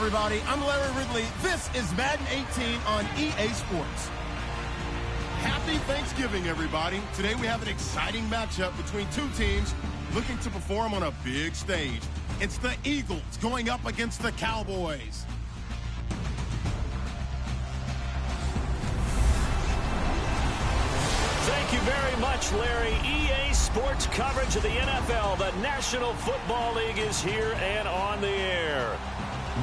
everybody. I'm Larry Ridley. This is Madden 18 on EA Sports. Happy Thanksgiving, everybody. Today we have an exciting matchup between two teams looking to perform on a big stage. It's the Eagles going up against the Cowboys. Thank you very much, Larry. EA Sports coverage of the NFL. The National Football League is here and on the air.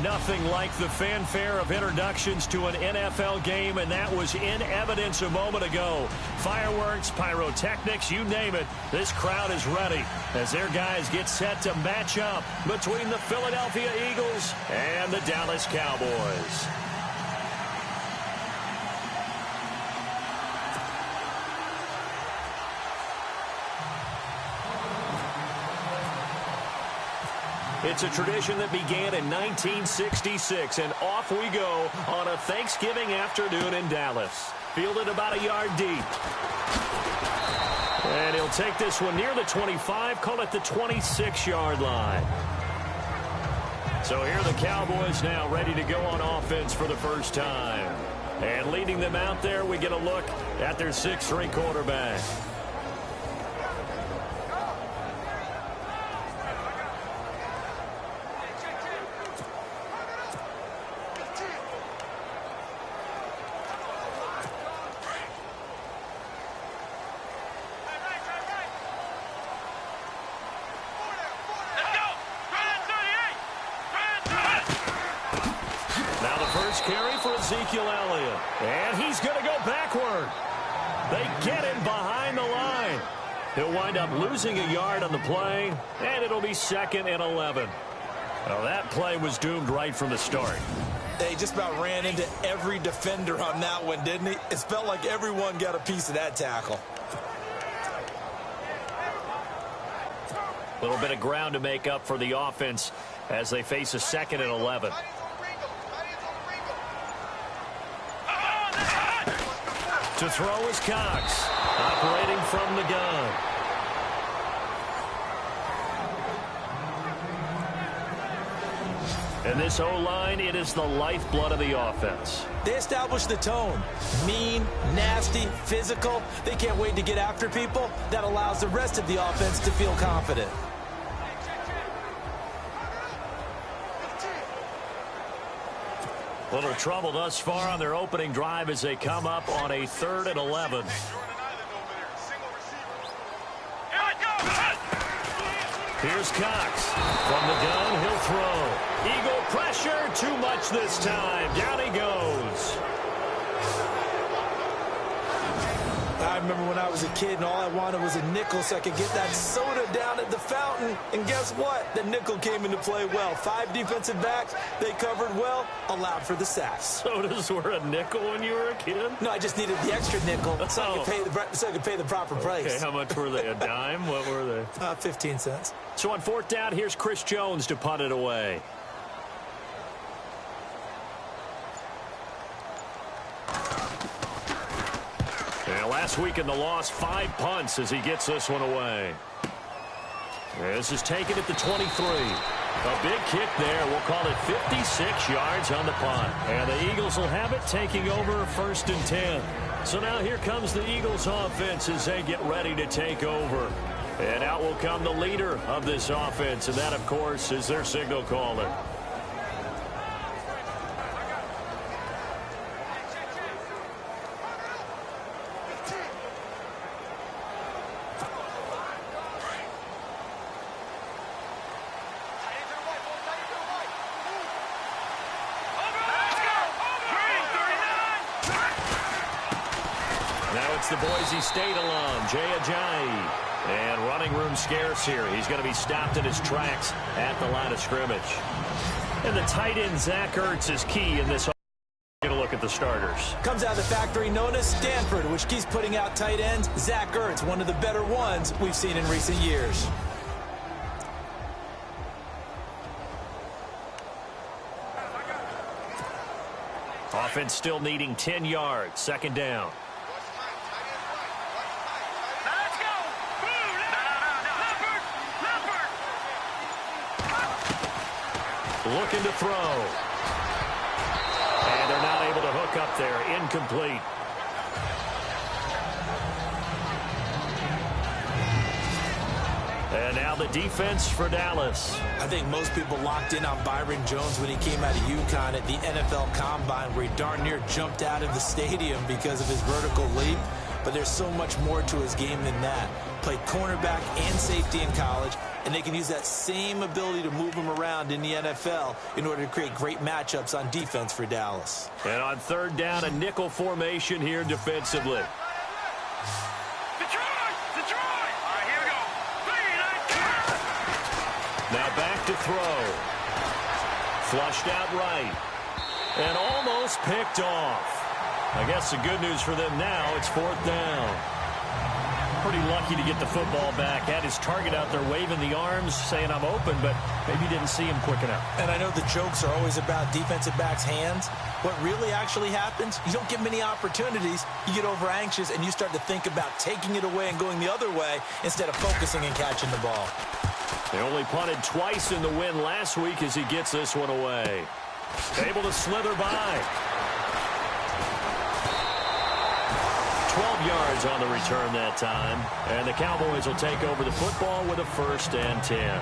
Nothing like the fanfare of introductions to an NFL game, and that was in evidence a moment ago. Fireworks, pyrotechnics, you name it. This crowd is ready as their guys get set to match up between the Philadelphia Eagles and the Dallas Cowboys. It's a tradition that began in 1966, and off we go on a Thanksgiving afternoon in Dallas. Fielded about a yard deep. And he'll take this one near the 25, call it the 26-yard line. So here are the Cowboys now ready to go on offense for the first time. And leading them out there, we get a look at their 6'3" quarterback. Carry for Ezekiel Elliott. And he's going to go backward. They get him behind the line. He'll wind up losing a yard on the play, and it'll be 2nd and 11. Well, that play was doomed right from the start. They just about ran into every defender on that one, didn't he? It felt like everyone got a piece of that tackle. A little bit of ground to make up for the offense as they face a 2nd and 11. To throw is Cox, operating from the gun. And this O-line, it is the lifeblood of the offense. They establish the tone. Mean, nasty, physical. They can't wait to get after people. That allows the rest of the offense to feel confident. Little trouble thus far on their opening drive as they come up on a 3rd and 11. Here's Cox. From the gun, he'll throw. Eagle pressure, too much this time. Down he goes. I remember when I was a kid and all I wanted was a nickel so I could get that soda down at the fountain. And guess what? The nickel came into play well. 5 defensive backs, they covered well, allowed for the sacks. Sodas were a nickel when you were a kid? No, I just needed the extra nickel so I could pay the proper price. Okay, how much were they? A dime? What were they? 15 cents. So on 4th down, here's Chris Jones to punt it away. And last week in the loss, 5 punts as he gets this one away. This is taken at the 23. A big kick there. We'll call it 56 yards on the punt. And the Eagles will have it taking over 1st and 10. So now here comes the Eagles offense as they get ready to take over. And out will come the leader of this offense. And that, of course, is their signal caller. The Boise State alum, Jay Ajayi. And running room scarce here. He's going to be stopped in his tracks at the line of scrimmage. And the tight end, Zach Ertz, is key in this. Get a look at the starters. Comes out of the factory known as Stanford, which keeps putting out tight ends. Zach Ertz, one of the better ones we've seen in recent years. Offense still needing 10 yards. 2nd down. looking to throw. And they're not able to hook up there. Incomplete. And now the defense for Dallas. I think most people locked in on Byron Jones when he came out of UConn at the NFL Combine, where he darn near jumped out of the stadium because of his vertical leap. But there's so much more to his game than that. Played cornerback and safety in college, and they can use that same ability to move him around in the NFL in order to create great matchups on defense for Dallas. And on third down, a nickel formation here defensively. Now back to throw. Flushed out right. And almost picked off. I guess the good news for them now, it's fourth down. Pretty lucky to get the football back. Had his target out there waving the arms, saying I'm open, but maybe didn't see him quick enough. And I know the jokes are always about defensive backs' hands. What really actually happens, you don't get many opportunities. You get over anxious, and you start to think about taking it away and going the other way instead of focusing and catching the ball. They only punted twice in the win last week as he gets this one away. Able to slither by. 12 yards on the return that time. And the Cowboys will take over the football with a 1st and 10.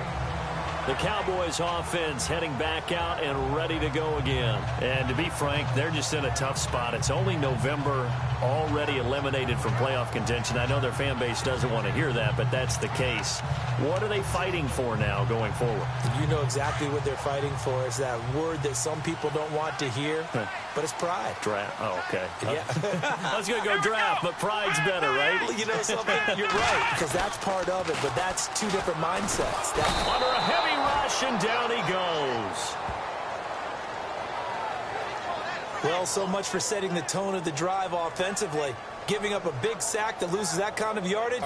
The Cowboys offense heading back out and ready to go again. And to be frank, they're just in a tough spot. It's only November, already eliminated from playoff contention. I know their fan base doesn't want to hear that, but that's the case. What are they fighting for now going forward? You know exactly what they're fighting for. It's that word that some people don't want to hear, but it's pride. Draft. Oh, okay. Yeah. I was going to go draft, but pride's better, right? You know something? You're right, because that's part of it, but that's two different mindsets. Under a heavy rush, and down he goes. Well, so much for setting the tone of the drive offensively. Giving up a big sack that loses that kind of yardage.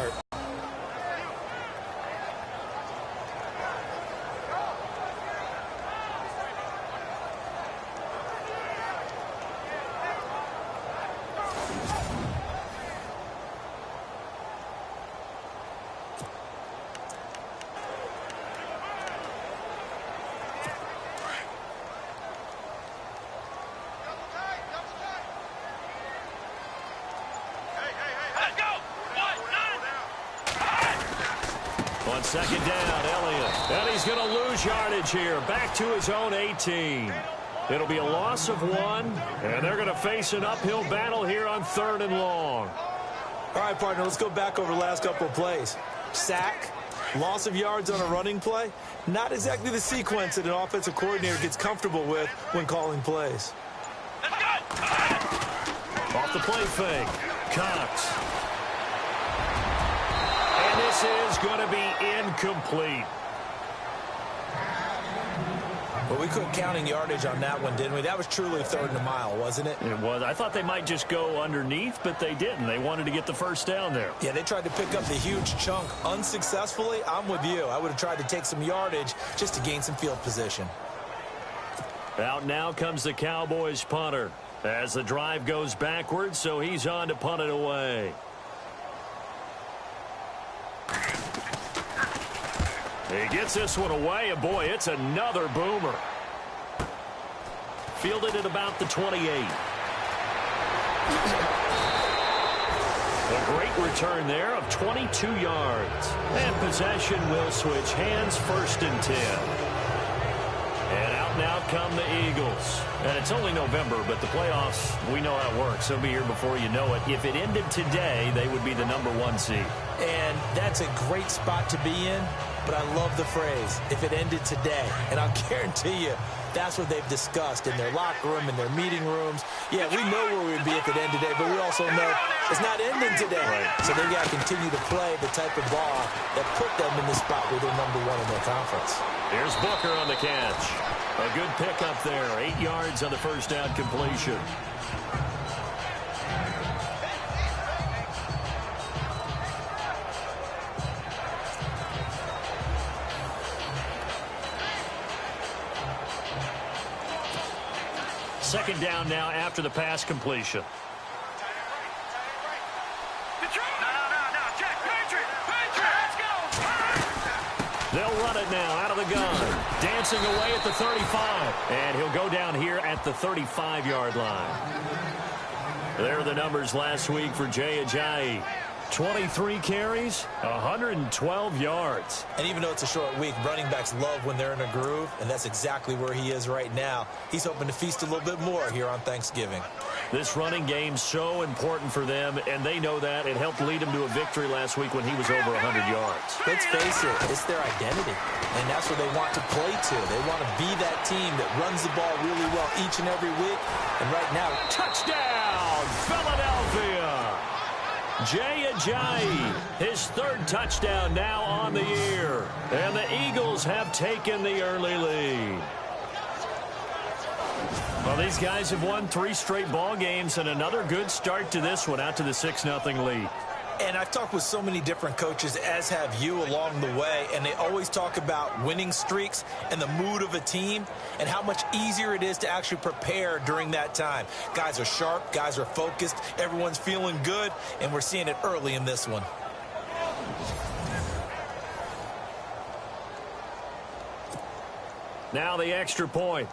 On second down, Elliott. And he's going to lose yardage here. Back to his own 18. It'll be a loss of 1, and they're going to face an uphill battle here on 3rd and long. All right, partner, let's go back over the last couple of plays. Sack, loss of yards on a running play. Not exactly the sequence that an offensive coordinator gets comfortable with when calling plays. Off the play fake. Cox. And this is going to be incomplete. But we quit counting yardage on that one, didn't we? That was truly 3rd and a mile, wasn't it? It was. I thought they might just go underneath, but they didn't. They wanted to get the first down there. Yeah, they tried to pick up the huge chunk unsuccessfully. I'm with you. I would have tried to take some yardage just to gain some field position. Out now comes the Cowboys punter as the drive goes backwards, so he's on to punt it away. He gets this one away, and boy, it's another boomer. Fielded at about the 28. A great return there of 22 yards. And possession will switch hands, 1st and 10. And out now come the Eagles. And it's only November, but the playoffs, we know how it works. They'll be here before you know it. If it ended today, they would be the #1 seed. And that's a great spot to be in. But I love the phrase, if it ended today. And I'll guarantee you, that's what they've discussed in their locker room, in their meeting rooms. Yeah, we know where we'd be if it ended today, but we also know it's not ending today. Right. So they've got to continue to play the type of ball that put them in the spot where they're #1 in their conference. Here's Booker on the catch. A good pickup there. 8 yards on the first down completion. Second down now after the pass completion. They'll run it now out of the gun. Dancing away at the 35. And he'll go down here at the 35-yard line. There are the numbers last week for Jay Ajayi. 23 carries, 112 yards. And even though it's a short week, running backs love when they're in a groove, and that's exactly where he is right now. He's hoping to feast a little bit more here on Thanksgiving. This running game's so important for them, and they know that. It helped lead him to a victory last week when he was over 100 yards. Let's face it, it's their identity, and that's what they want to play to. They want to be that team that runs the ball really well each and every week. And right now, touchdown, Philadelphia! Jay Ajayi, his third touchdown now on the year. And the Eagles have taken the early lead. Well, these guys have won 3 straight ball games and another good start to this one out to the 6-0 lead. And I've talked with so many different coaches, as have you, along the way, and they always talk about winning streaks and the mood of a team and how much easier it is to actually prepare during that time. Guys are sharp, guys are focused, everyone's feeling good, and we're seeing it early in this one. Now the extra point.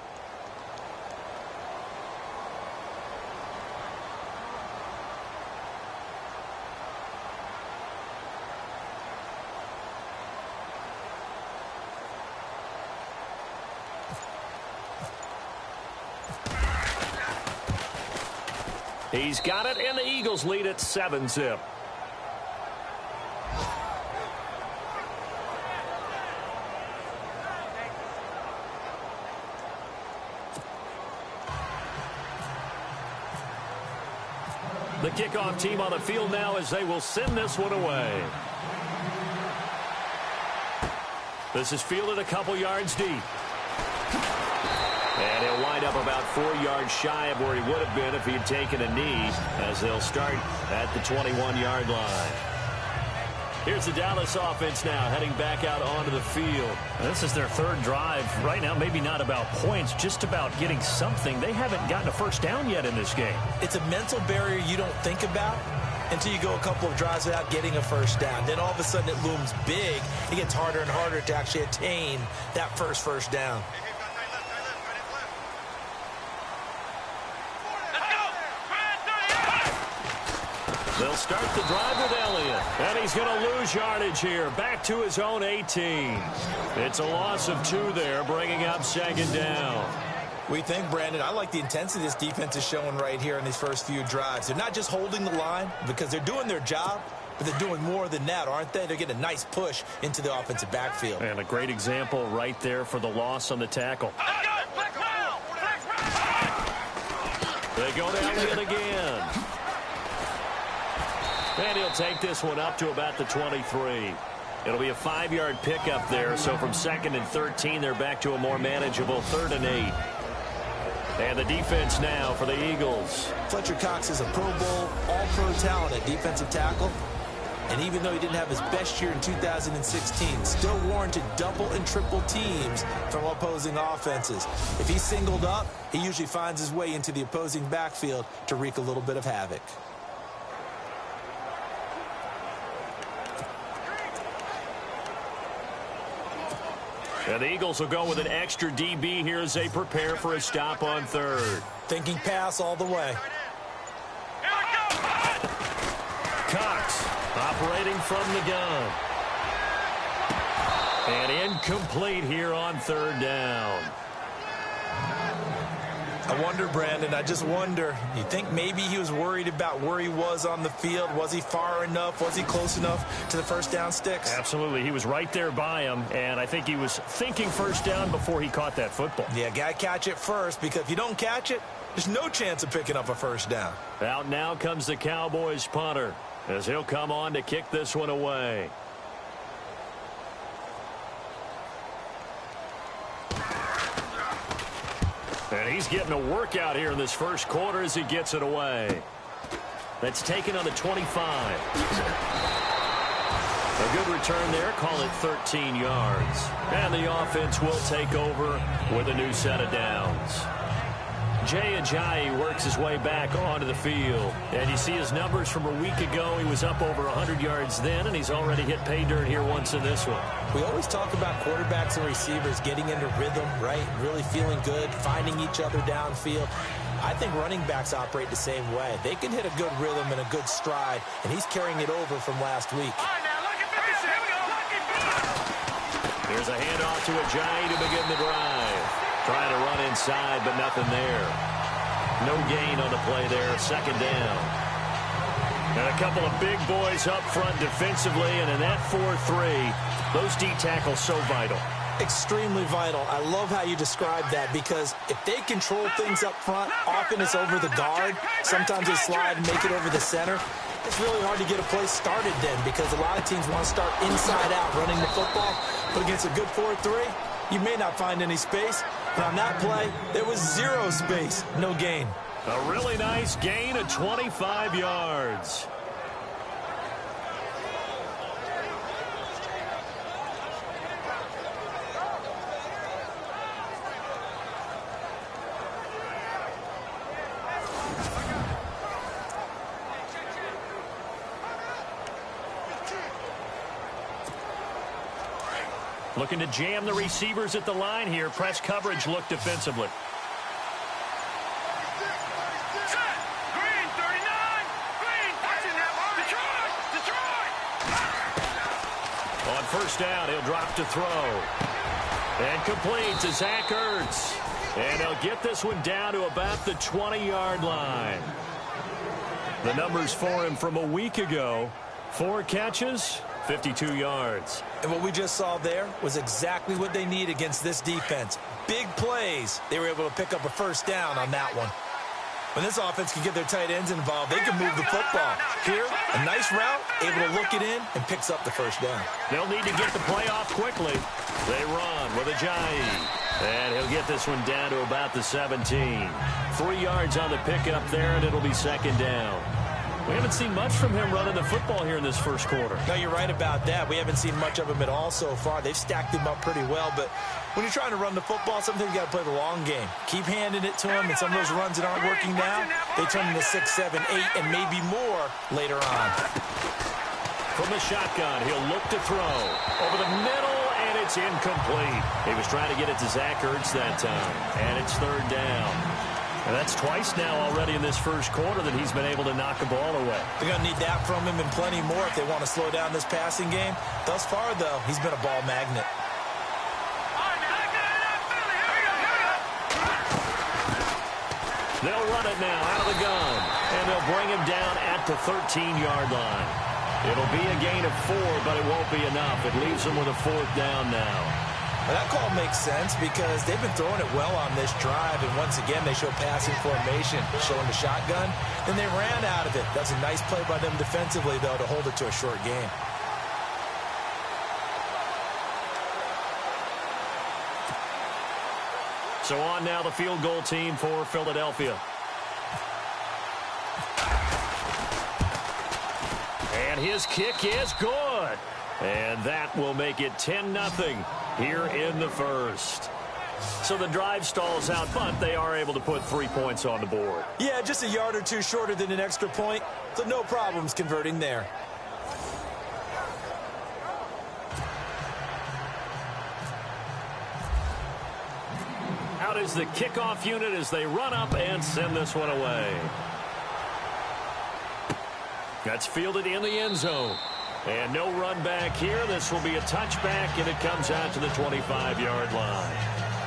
He's got it, and the Eagles lead at 7-zip. The kickoff team on the field now as they will send this one away. This is fielded a couple yards deep. And he'll wind up about 4 yards shy of where he would have been if he had taken a knee, as they'll start at the 21-yard line. Here's the Dallas offense now heading back out onto the field. This is their third drive. Right now, maybe not about points, just about getting something. They haven't gotten a first down yet in this game. It's a mental barrier you don't think about until you go a couple of drives without getting a first down. Then all of a sudden it looms big. It gets harder and harder to actually attain that first down. They'll start the drive with Elliott, and he's going to lose yardage here, back to his own 18. It's a loss of 2 there, bringing up 2nd down. We think, Brandon, I like the intensity this defense is showing right here in these first few drives. They're not just holding the line because they're doing their job, but they're doing more than that, aren't they? They're getting a nice push into the offensive backfield. And a great example right there for the loss on the tackle. They go to Elliott again. And he'll take this one up to about the 23. It'll be a 5-yard pickup there. So from 2nd and 13, they're back to a more manageable 3rd and 8. And the defense now for the Eagles. Fletcher Cox is a Pro Bowl, all-pro talent at defensive tackle. And even though he didn't have his best year in 2016, still warranted double and triple teams from opposing offenses. If he's singled up, he usually finds his way into the opposing backfield to wreak a little bit of havoc. And the Eagles will go with an extra DB here as they prepare for a stop on 3rd. Thinking pass all the way. Cox operating from the gun. And incomplete here on 3rd down. I wonder, Brandon, I just wonder, you think maybe he was worried about where he was on the field? Was he far enough? Was he close enough to the first down sticks? Absolutely. He was right there by him, and I think he was thinking first down before he caught that football. Yeah, got to catch it first, because if you don't catch it, there's no chance of picking up a first down. Out now comes the Cowboys punter, as he'll come on to kick this one away. And he's getting a workout here in this first quarter as he gets it away. That's taken on the 25. A good return there. Call it 13 yards. And the offense will take over with a new set of downs. Jay Ajayi works his way back onto the field. And you see his numbers from a week ago. He was up over 100 yards then, and he's already hit pay dirt here once in this one. We always talk about quarterbacks and receivers getting into rhythm, right? Really feeling good, finding each other downfield. I think running backs operate the same way. They can hit a good rhythm and a good stride, and he's carrying it over from last week. Here's a handoff to Ajayi to begin the drive. Trying to run inside, but nothing there. No gain on the play there, second down. And a couple of big boys up front defensively, and in that 4-3, those D tackles so vital. Extremely vital. I love how you describe that, because if they control things up front, often it's over the guard. Sometimes they slide and make it over the center. It's really hard to get a play started then, because a lot of teams want to start inside out running the football. But against a good 4-3, you may not find any space. But on that play, there was zero space, no gain. A really nice gain of 25 yards. Looking to jam the receivers at the line here. Press coverage look defensively. On first down, he'll drop to throw. And complete to Zach Ertz. And he'll get this one down to about the 20-yard line. The numbers for him from a week ago. 4 catches, 52 yards. And what we just saw there was exactly what they need against this defense. Big plays. They were able to pick up a first down on that one. When this offense can get their tight ends involved, they can move the football. Here, a nice route, able to look it in, and picks up the first down. They'll need to get the play off quickly. They run with Ajayi. And he'll get this one down to about the 17. 3 yards on the pickup there, and it'll be second down. We haven't seen much from him running the football here in this first quarter. No, you're right about that. We haven't seen much of him at all so far. They've stacked him up pretty well, but when you're trying to run the football, sometimes you got to play the long game. Keep handing it to him, and some of those runs that aren't working now, they turn into 6, 7, 8, and maybe more later on. From the shotgun, he'll look to throw. Over the middle, and it's incomplete. He was trying to get it to Zach Ertz that time, and it's third down. And that's twice now already in this first quarter that he's been able to knock a ball away. They're going to need that from him and plenty more if they want to slow down this passing game. Thus far, though, he's been a ball magnet. They'll run it now out of the gun, and they'll bring him down at the 13-yard line. It'll be a gain of 4, but it won't be enough. It leaves them with a fourth down now. Well, that call makes sense because they've been throwing it well on this drive, and once again, they show passing formation, showing the shotgun. Then they ran out of it. That's a nice play by them defensively, though, to hold it to a short game. So on now the field goal team for Philadelphia. And his kick is good. And that will make it 10-0 here in the first. So the drive stalls out, but they are able to put 3 points on the board. Yeah, just a yard or two shorter than an extra point, so no problems converting there. Out is the kickoff unit as they run up and send this one away. That's fielded in the end zone. And no run back here. This will be a touchback, and it comes out to the 25-yard line.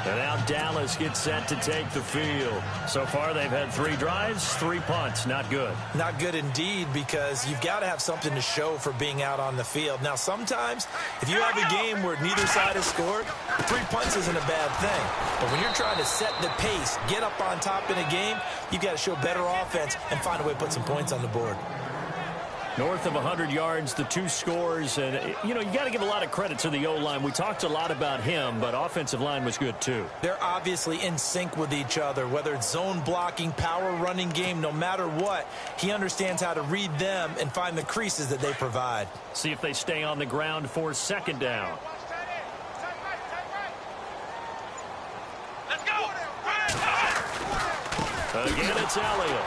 And now Dallas gets set to take the field. So far, they've had 3 drives, 3 punts. Not good. Not good indeed, because you've got to have something to show for being out on the field. Now, sometimes, if you have a game where neither side has scored, 3 punts isn't a bad thing. But when you're trying to set the pace, get up on top in a game, you've got to show better offense and find a way to put some points on the board. North of 100 yards, the 2 scores. And, you know, you got to give a lot of credit to the O-line. We talked a lot about him, but offensive line was good, too. They're obviously in sync with each other, whether it's zone blocking, power running game, no matter what. He understands how to read them and find the creases that they provide. See if they stay on the ground for second down. Again, it's Elliott.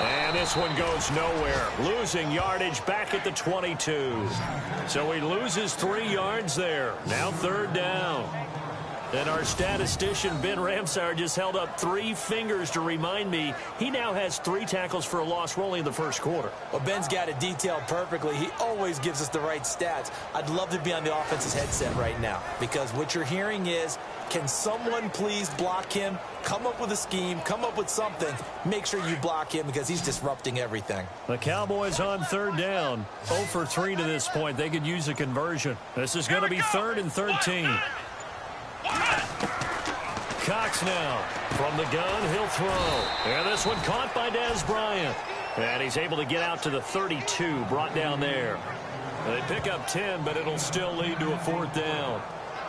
And this one goes nowhere. Losing yardage back at the 22. So he loses 3 yards there. Now 3rd down. And our statistician, Ben Ramsauer, just held up 3 fingers to remind me he now has 3 tackles for a loss. We're only in the first quarter. Well, Ben's got it detailed perfectly. He always gives us the right stats. I'd love to be on the offense's headset right now because what you're hearing is, can someone please block him? Come up with a scheme. Come up with something. Make sure you block him because he's disrupting everything. The Cowboys on 3rd down. 0 for 3 to this point. They could use a conversion. This is going to be 3rd and 13. Cox now from the gun, he'll throw. And this one caught by Dez Bryant. And he's able to get out to the 32, brought down there. They pick up 10, but it'll still lead to a 4th down.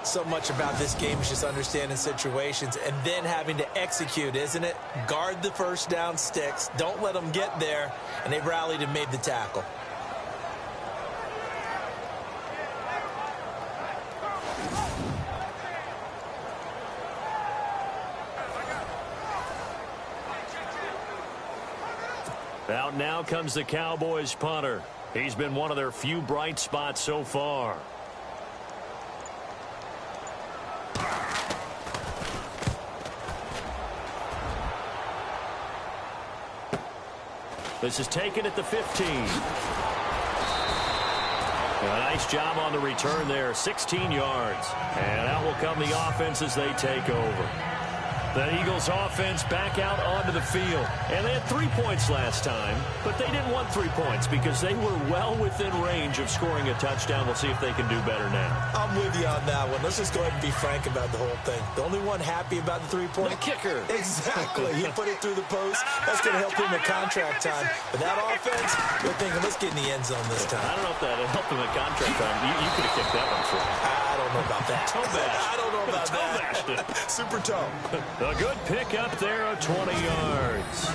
So much about this game is just understanding situations and then having to execute, isn't it? Guard the first down sticks. Don't let them get there. And they rallied and made the tackle. Out now comes the Cowboys punter. He's been one of their few bright spots so far. This is taken at the 15. A nice job on the return there, 16 yards. And out will come the offense as they take over. The Eagles offense back out onto the field. And they had 3 points last time, but they didn't want 3 points because they were well within range of scoring a touchdown. We'll see if they can do better now. I'm with you on that one. Let's just go ahead and be frank about the whole thing. The only one happy about the 3-point. The kicker. Exactly. He put it through the post. That's going to help him at contract time. But that offense, they're thinking, let's get in the end zone this time. I don't know if that helped him at contract time. You could have kicked that one through. I don't know about that. I don't know about that. Super toe. A good pick up there of 20 yards.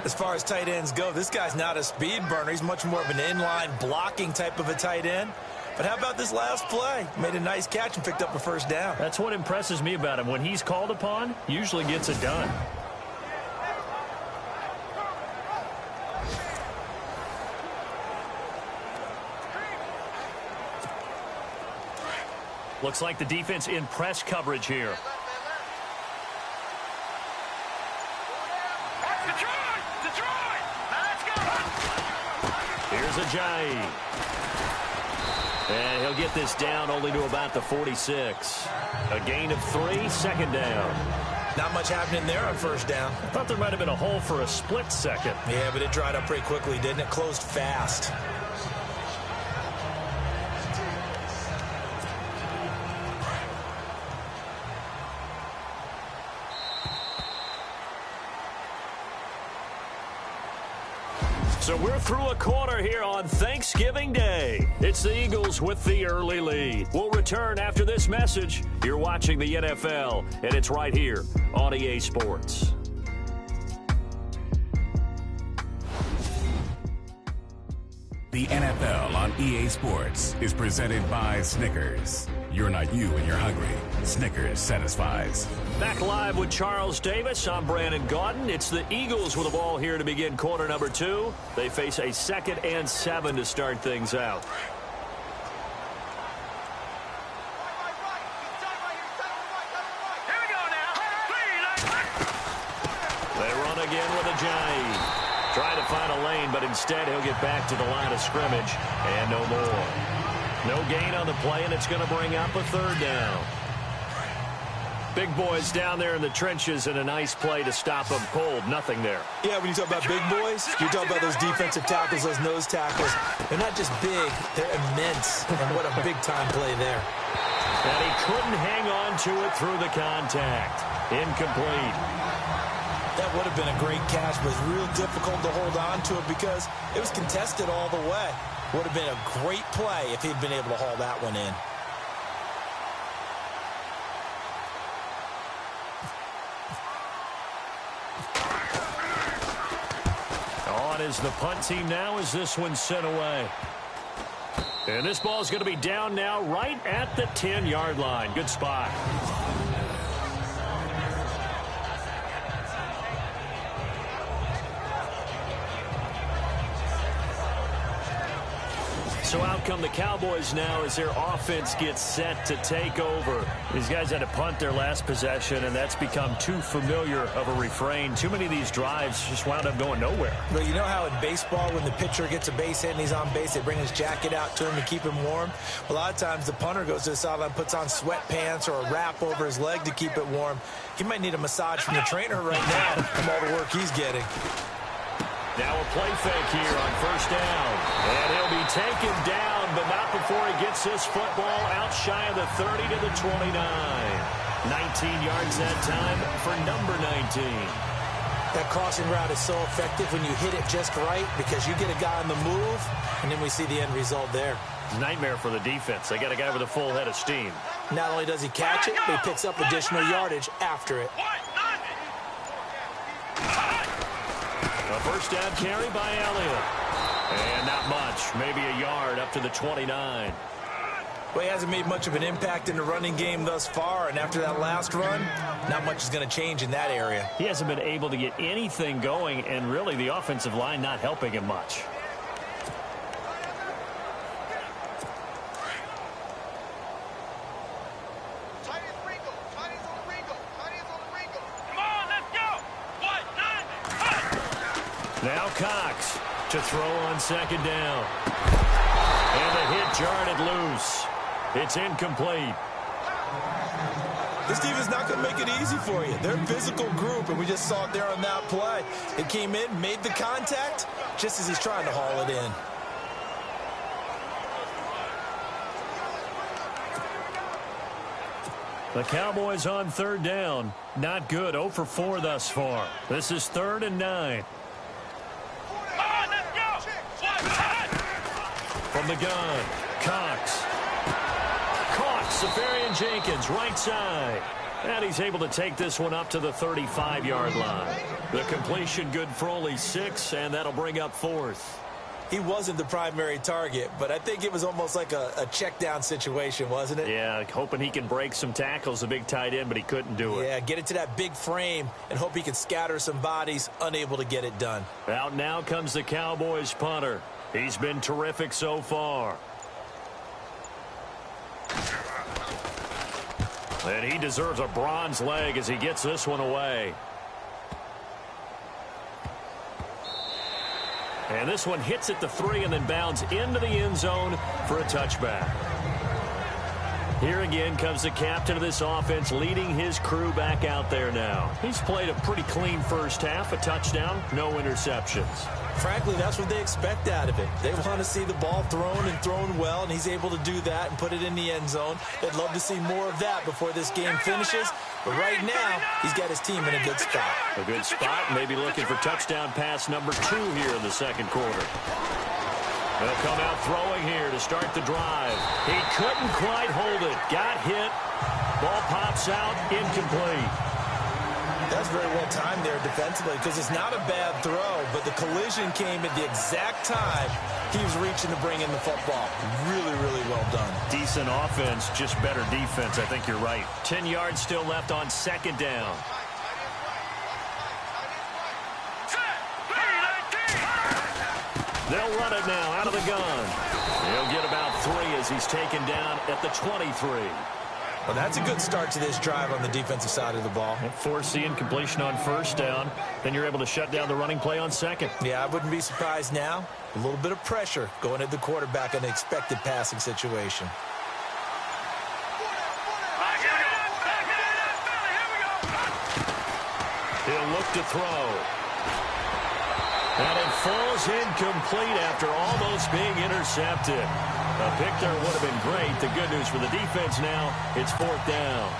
As far as tight ends go, this guy's not a speed burner. He's much more of an inline blocking type of a tight end. But how about this last play? Made a nice catch and picked up a 1st down. That's what impresses me about him. When he's called upon, usually gets it done. Looks like the defense in press coverage here. Here's Ajayi. And he'll get this down only to about the 46. A gain of 3, 2nd down. Not much happening there on 1st down. I thought there might have been a hole for a split second. Yeah, but it dried up pretty quickly, didn't it? Closed fast. So we're through a quarter here on Thanksgiving Day. It's the Eagles with the early lead. We'll return after this message. You're watching the NFL, and it's right here on EA Sports. The NFL on EA Sports is presented by Snickers. You're not you when you're hungry. Snickers satisfies. Back live with Charles Davis. I'm Brandon Gaudin. It's the Eagles with the ball here to begin quarter number 2. They face a 2nd and 7 to start things out. They run again with Ajayi. Trying to find a lane, but instead he'll get back to the line of scrimmage and no more. No gain on the play, and it's going to bring up a 3rd down. Big boys down there in the trenches, and a nice play to stop them cold. Nothing there. Yeah, when you talk about big boys, you talk about those defensive tackles, those nose tackles. They're not just big, they're immense. And what a big-time play there. And he couldn't hang on to it through the contact. Incomplete. That would have been a great catch, but it's real difficult to hold on to it because it was contested all the way. Would have been a great play if he'd been able to haul that one in. On is the punt team now as this one's sent away. And this ball is going to be down now right at the 10-yard line. Good spot. So out come the Cowboys now as their offense gets set to take over. These guys had to punt their last possession, and that's become too familiar of a refrain. Too many of these drives just wound up going nowhere. Well, you know how in baseball when the pitcher gets a base hit and he's on base, they bring his jacket out to him to keep him warm? A lot of times the punter goes to the sideline, puts on sweatpants or a wrap over his leg to keep it warm. He might need a massage from the trainer right now from all the work he's getting. Now a play fake here on first down. And he'll be taken down, but not before he gets this football out shy of the 30 to the 29. 19 yards that time for number 19. That crossing route is so effective when you hit it just right because you get a guy on the move, and then we see the end result there. Nightmare for the defense. They got a guy with a full head of steam. Not only does he catch it, but he picks up additional yardage after it. A first down carry by Elliott. And not much. Maybe a yard up to the 29. Well, he hasn't made much of an impact in the running game thus far, and after that last run, not much is going to change in that area. He hasn't been able to get anything going, and really the offensive line not helping him much. Now Cox to throw on second down. And the hit jarred it loose. It's incomplete. This defense is not going to make it easy for you. They're a physical group, and we just saw it there on that play. It came in, made the contact, just as he's trying to haul it in. The Cowboys on third down. Not good. 0 for 4 thus far. This is 3rd and 9. From the gun, Cox. Caught. Safarian-Jenkins, right side. And he's able to take this one up to the 35-yard line. The completion good for only 6, and that'll bring up 4th. He wasn't the primary target, but I think it was almost like a check down situation, wasn't it? Yeah, hoping he can break some tackles, a big tight end, but he couldn't do it. Yeah, get it to that big frame and hope he can scatter some bodies, unable to get it done. Out now comes the Cowboys punter. He's been terrific so far. And he deserves a bronze leg as he gets this one away. And this one hits at the 3 and then bounds into the end zone for a touchback. Here again comes the captain of this offense leading his crew back out there now. He's played a pretty clean first half, a touchdown, no interceptions. Frankly, that's what they expect out of it. They want to see the ball thrown and thrown well, and he's able to do that and put it in the end zone. They'd love to see more of that before this game finishes. But right now, he's got his team in a good spot. A good spot, maybe looking for touchdown pass number 2 here in the second quarter. They'll come out throwing here to start the drive. He couldn't quite hold it. Got hit. Ball pops out. Incomplete. That's very well timed there defensively because it's not a bad throw, but the collision came at the exact time he was reaching to bring in the football. Really, really well done. Decent offense, just better defense. I think you're right. 10 yards still left on second down. They'll run it now out of the gun. He'll get about 3 as he's taken down at the 23. Well, that's a good start to this drive on the defensive side of the ball. Force the incompletion on first down. Then you're able to shut down the running play on second. Yeah, I wouldn't be surprised now. A little bit of pressure going at the quarterback in an expected passing situation. He'll look to throw. And it falls incomplete after almost being intercepted. A pick there would have been great. The good news for the defense now, it's 4th down.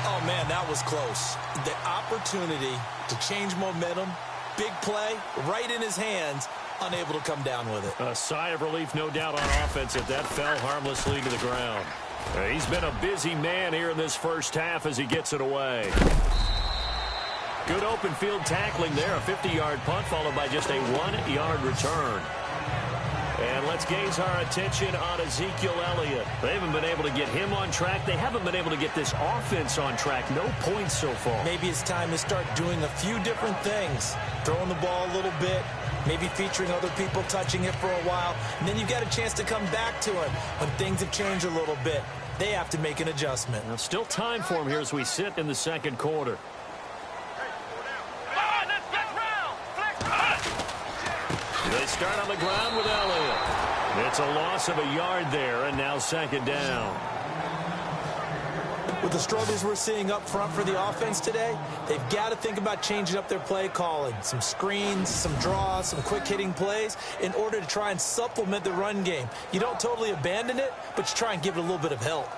Oh, man, that was close. The opportunity to change momentum, big play, right in his hands, unable to come down with it. A sigh of relief, no doubt, on offense if that fell harmlessly to the ground. He's been a busy man here in this first half as he gets it away. Good open field tackling there. A 50-yard punt followed by just a 1-yard return. And let's gaze our attention on Ezekiel Elliott. They haven't been able to get him on track. They haven't been able to get this offense on track. No points so far. Maybe it's time to start doing a few different things. Throwing the ball a little bit, maybe featuring other people touching it for a while, and then you've got a chance to come back to it when things have changed a little bit. They have to make an adjustment. Now, still time for him here as we sit in the second quarter. They start on the ground with Elliott. It's a loss of a yard there, and now second down. With the struggles we're seeing up front for the offense today, they've got to think about changing up their play calling. Some screens, some draws, some quick-hitting plays in order to try and supplement the run game. You don't totally abandon it, but you try and give it a little bit of help.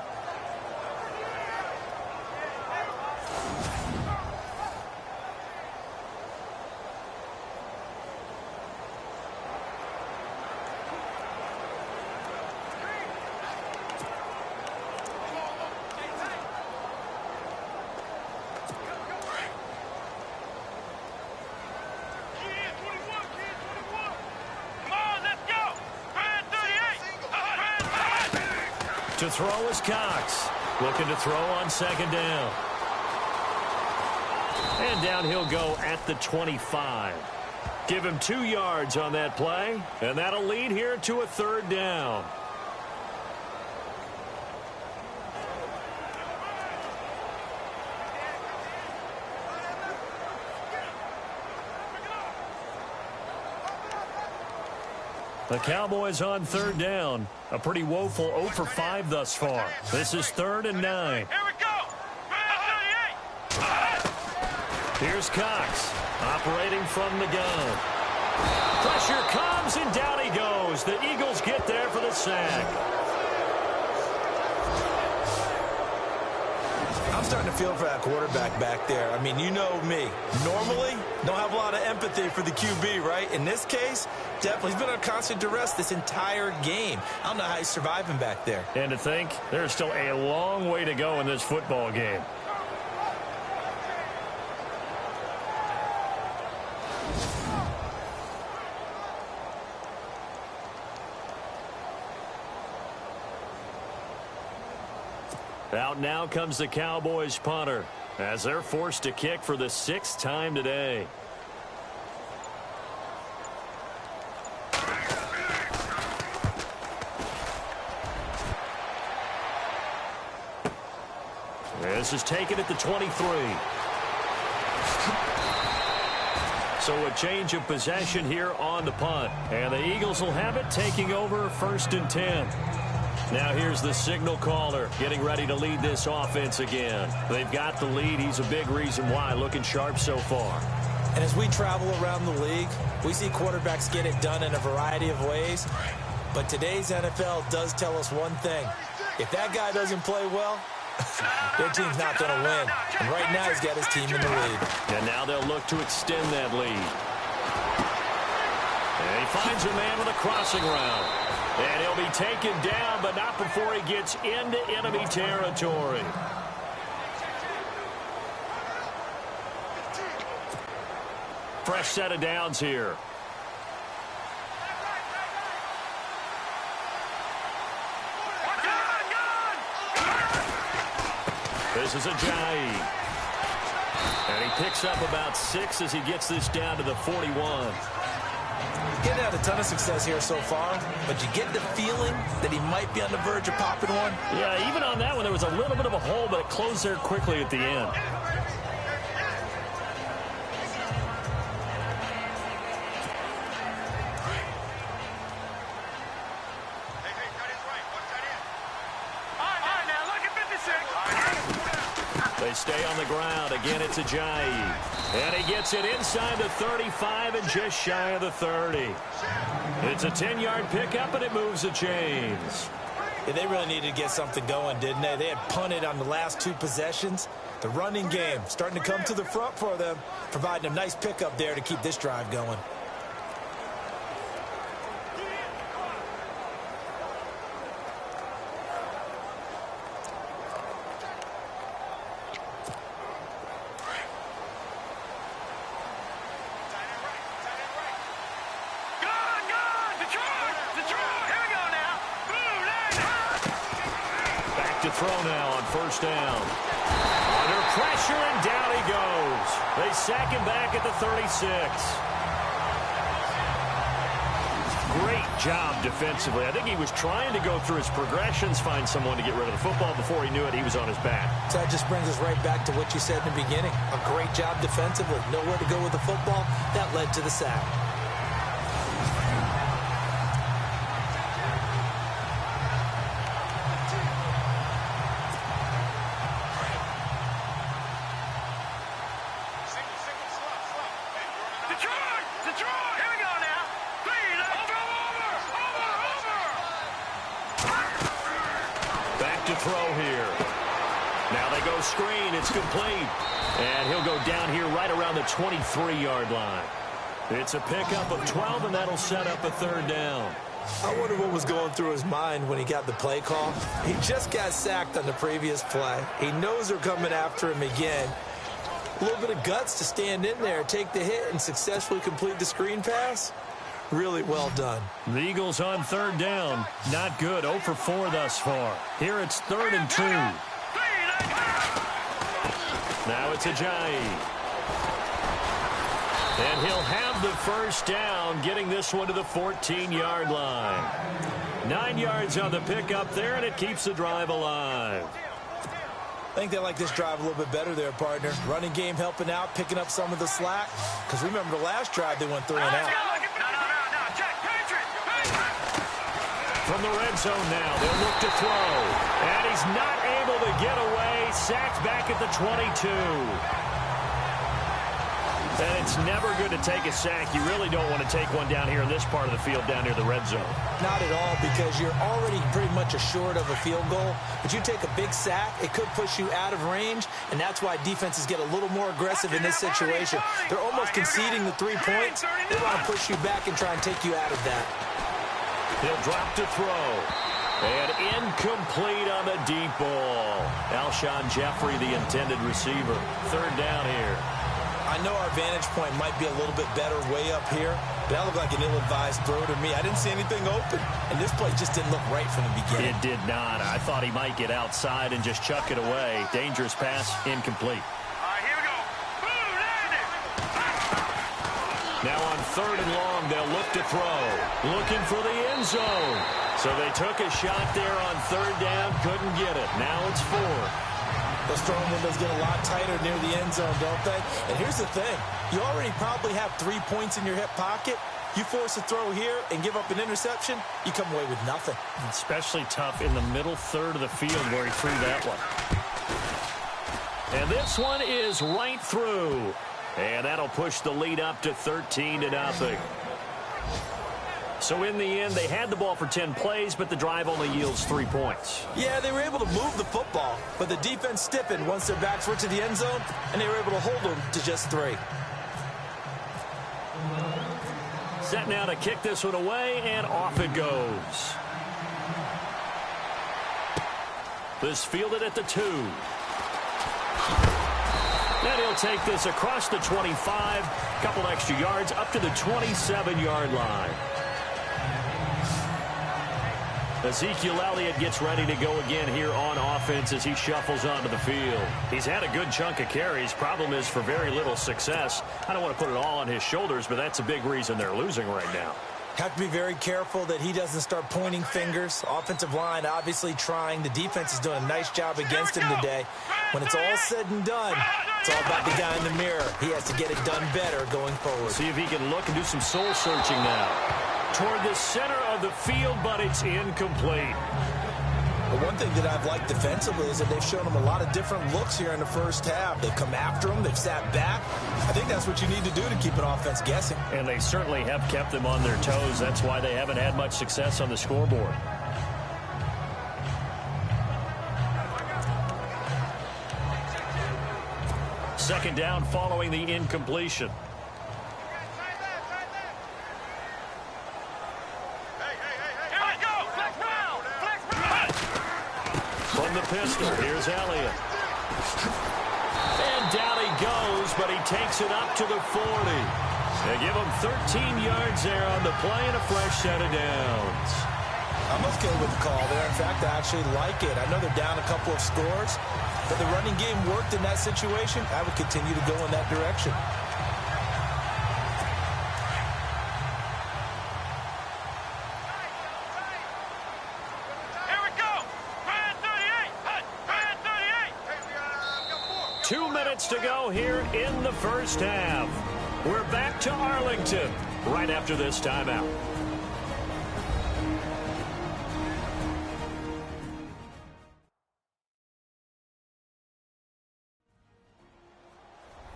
To throw is Cox. Looking to throw on second down. And down he'll go at the 25. Give him 2 yards on that play, and that'll lead here to a third down. The Cowboys on third down. A pretty woeful 0 for 5 thus far. This is 3rd and 9. Here we go. 38. Here's Cox operating from the gun. Pressure comes and down he goes. The Eagles get there for the sack. I'm starting to feel for that quarterback back there. I mean, you know me. Normally, don't have a lot of empathy for the QB, right? In this case, definitely. He's been on constant duress this entire game. I don't know how he's surviving back there. And to think, there's still a long way to go in this football game. Out now comes the Cowboys punter as they're forced to kick for the 6th time today. This is taken at the 23. So a change of possession here on the punt. And the Eagles will have it, taking over 1st and 10. Now here's the signal caller getting ready to lead this offense again. They've got the lead. He's a big reason why. Looking sharp so far. And as we travel around the league, we see quarterbacks get it done in a variety of ways. But today's NFL does tell us one thing. If that guy doesn't play well, their team's not going to win. And right now he's got his team in the lead. And now they'll look to extend that lead. And he finds a man with a crossing route. And he'll be taken down, but not before he gets into enemy territory. Fresh set of downs here. This is Ajayi. And he picks up about 6 as he gets this down to the 41. Getting had a ton of success here so far, but you get the feeling that he might be on the verge of popping one. Yeah, even on that one, there was a little bit of a hole, but it closed there quickly at the end. They stay on the ground. Again, it's Ajayi. And he gets it inside the 35 and just shy of the 30. It's a 10-yard pickup, and it moves the chains. Yeah, they really needed to get something going, didn't they? They had punted on the last 2 possessions. The running game starting to come to the front for them, providing a nice pickup there to keep this drive going. Throw now on 1st down. Under pressure, and down he goes. They sack him back at the 36. job defensively. I think he was trying to go through his progressions, find someone to get rid of the football. Before he knew it, he was on his back. So that just brings us right back to what you said in the beginning. A great job defensively. Nowhere to go with the football. That led to the sack. To throw here. Now they go screen. It's complete. And he'll go down here right around the 23-yard line. It's a pickup of 12, and that'll set up a third down. I wonder what was going through his mind when he got the play call. He just got sacked on the previous play. He knows they're coming after him again. A little bit of guts to stand in there, take the hit, and successfully complete the screen pass. Really well done. The Eagles on third down. Not good. 0 for 4 thus far. Here it's 3rd and 2. Now it's Ajayi. And he'll have the first down, getting this one to the 14-yard line. 9 yards on the pickup there, and it keeps the drive alive. I think they like this drive a little bit better there, partner. Running game helping out, picking up some of the slack. Because remember the last drive, they went 3 and out. From the red zone now, they'll look to throw. And he's not able to get away. Sacked back at the 22. And it's never good to take a sack. You really don't want to take one down here in this part of the field, down near the red zone. Not at all, because you're already pretty much assured of a field goal. But you take a big sack, it could push you out of range, and that's why defenses get a little more aggressive in this situation. They're almost conceding the 3 points. They want to push you back and try and take you out of that. He'll drop to throw. And incomplete on the deep ball. Alshon Jeffrey, the intended receiver. Third down here. I know our vantage point might be a little bit better way up here, but that looked like an ill-advised throw to me. I didn't see anything open, and this play just didn't look right from the beginning. It did not. I thought he might get outside and just chuck it away. Dangerous pass, incomplete. Here we go. Now on 3rd and long, they'll look to throw. Looking for the end zone. So they took a shot there on 3rd down, couldn't get it. Now it's 4. Those throwing windows get a lot tighter near the end zone, don't they? And here's the thing. You already probably have 3 points in your hip pocket. You force a throw here and give up an interception, you come away with nothing. Especially tough in the middle third of the field where he threw that one. And this one is right through. And that'll push the lead up to 13-0. So in the end, they had the ball for 10 plays, but the drive only yields 3 points. Yeah, they were able to move the football, but the defense stiffened once their backs were to the end zone, and they were able to hold them to just 3. Set now to kick this one away, and off it goes. This fielded at the 2. And he'll take this across the 25, a couple extra yards, up to the 27-yard line. Ezekiel Elliott gets ready to go again here on offense as he shuffles onto the field. He's had a good chunk of carries. Problem is for very little success. I don't want to put it all on his shoulders, but that's a big reason they're losing right now. Have to be very careful that he doesn't start pointing fingers. Offensive line obviously trying. The defense is doing a nice job against him today. When it's all said and done, it's all about the guy in the mirror. He has to get it done better going forward. See if he can look and do some soul searching now. Toward the center of the field, but it's incomplete. The one thing that I've liked defensively is that they've shown him a lot of different looks here in the first half. They've come after him. They've sat back. I think that's what you need to do to keep an offense guessing. And they certainly have kept them on their toes. That's why they haven't had much success on the scoreboard. Second down following the incompletion. From the pistol, here's Elliott. And down he goes, but he takes it up to the 40. They give him 13 yards there on the play and a fresh set of downs. I'm okay with the call there. In fact, I actually like it. I know they're down a couple of scores, but the running game worked in that situation. I would continue to go in that direction. minutes to go here in the first half. We're back to Arlington right after this timeout.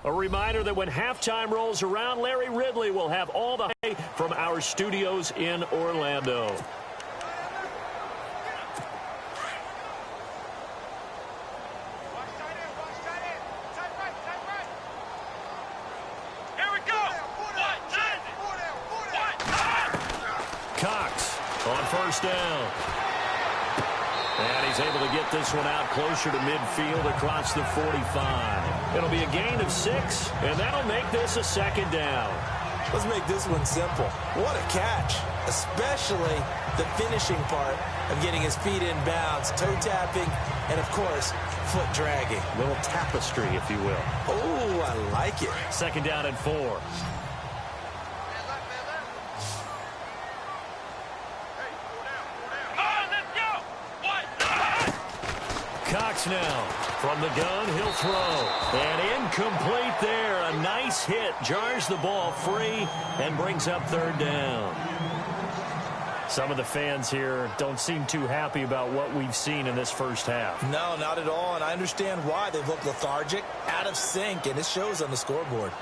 A reminder that when halftime rolls around, Larry Ridley will have all the hay from our studios in Orlando. Cox on first down. And he's able to get this one out closer to midfield across the 45. It'll be a gain of 6, and that'll make this a second down. Let's make this one simple. What a catch, especially the finishing part of getting his feet in bounds, toe tapping, and, of course, foot dragging. A little tapestry, if you will. Oh, I like it. Second down and 4. Cox now from the gun, he'll throw. And incomplete there. A nice hit. Jars the ball free and brings up third down. Some of the fans here don't seem too happy about what we've seen in this first half. No, not at all, and I understand why. They've looked lethargic, out of sync, and it shows on the scoreboard.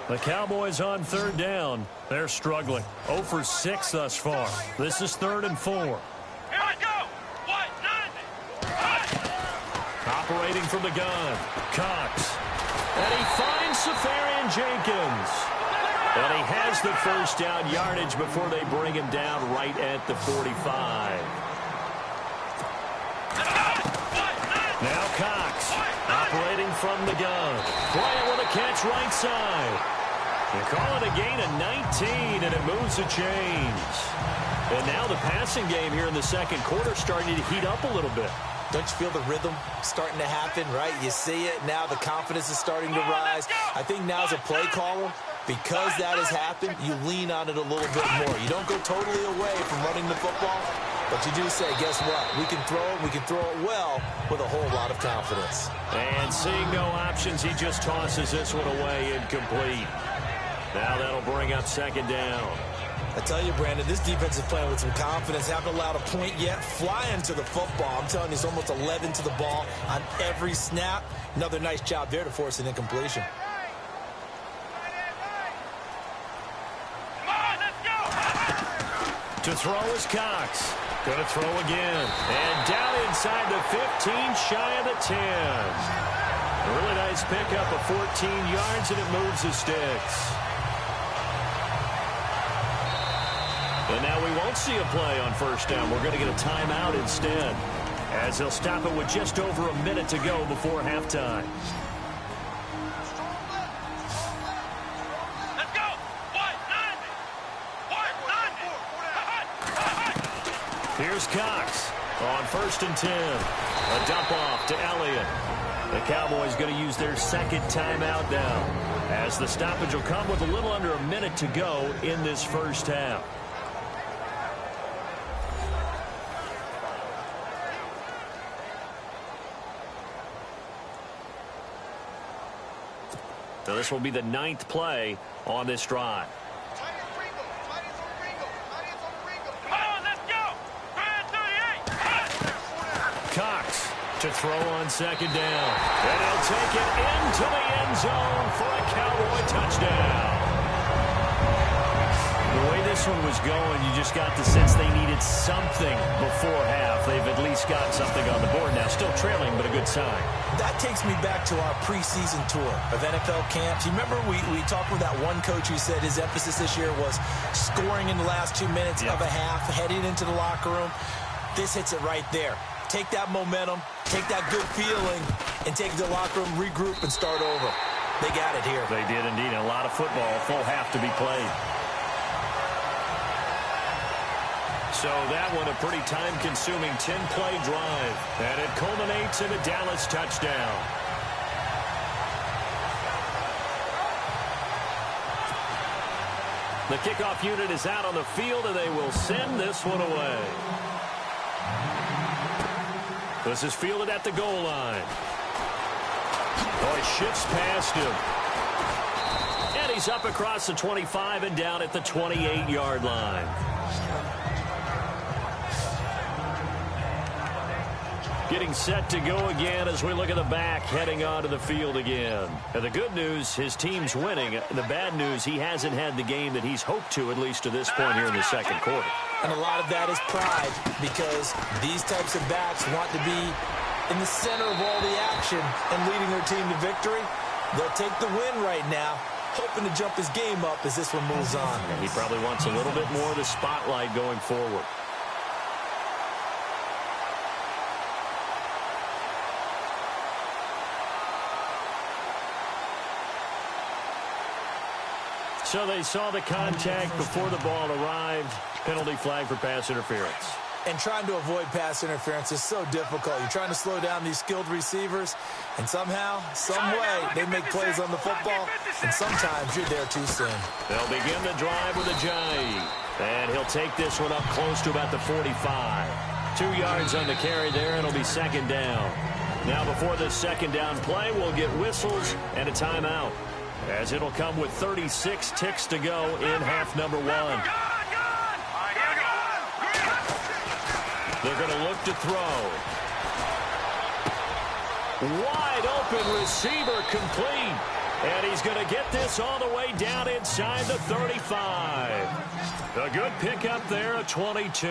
The Cowboys on third down. They're struggling. 0 for 6 thus far. This is 3rd and 4. Here we go. Operating from the gun. Cox. And he finds Safarian Jenkins. And he has the first down yardage before they bring him down right at the 45. Now Cox. Operating from the gun. Bryant with a catch right side. They call it a gain of 19, and it moves the chains. And now the passing game here in the second quarter starting to heat up a little bit. Don't you feel the rhythm starting to happen, right? You see it. Now the confidence is starting to rise. I think now as a play caller, because that has happened, you lean on it a little bit more. You don't go totally away from running the football, but you do say, guess what? We can throw it. We can throw it well with a whole lot of confidence. And seeing no options, he just tosses this one away incomplete. Now that'll bring up second down. I tell you, Brandon, this defense is playing with some confidence. Haven't allowed a point yet. Flying to the football. I'm telling you, it's almost 11 to the ball on every snap. Another nice job there to force an incompletion. Come on, let's go. To throw is Cox. Going to throw again. And down inside the 15, shy of the 10. A really nice pickup of 14 yards, and it moves the sticks. And now we won't see a play on first down. We're going to get a timeout instead, as they'll stop it with just over a minute to go before halftime. Let's go. 190. Here's Cox on 1st and 10. A dump off to Elliott. The Cowboys going to use their second timeout now, as the stoppage will come with a little under a minute to go in this first half. So this will be the 9th play on this drive. Come on, let's go. 38. Cox to throw on second down. And he'll take it into the end zone for a Cowboy touchdown. The way this one was going, you just got the sense they needed something before half. They've at least got something on the board now. Still trailing, but a good sign. That takes me back to our preseason tour of NFL camps. You remember we talked with that one coach who said his emphasis this year was scoring in the last 2 minutes of a half, heading into the locker room. This hits it right there. Take that momentum, take that good feeling, and take it to the locker room, regroup, and start over. They got it here. They did indeed. A lot of football, a full half to be played. So that one, a pretty time-consuming 10-play drive. And it culminates in a Dallas touchdown. The kickoff unit is out on the field, and they will send this one away. This is fielded at the goal line. Oh, he shifts past him. And he's up across the 25 and down at the 28-yard line. Getting set to go again as we look at the back heading onto the field again. And the good news, his team's winning. The bad news, he hasn't had the game that he's hoped to, at least to this point here in the second quarter. And a lot of that is pride, because these types of backs want to be in the center of all the action and leading their team to victory. They'll take the win right now, hoping to jump his game up as this one moves on. And he probably wants a little bit more of the spotlight going forward. So they saw the contact before the ball arrived. Penalty flag for pass interference. And trying to avoid pass interference is so difficult. You're trying to slow down these skilled receivers, and somehow, some way, they make plays on the football, and sometimes you're there too soon. They'll begin the drive with Ajayi. And he'll take this one up close to about the 45. 2 yards on the carry there, and it'll be second down. Now before this second down play, we'll get whistles and a timeout, as it'll come with 36 ticks to go in half number one. They're going to look to throw. Wide open receiver, complete. And he's going to get this all the way down inside the 35. A good pickup there at 22.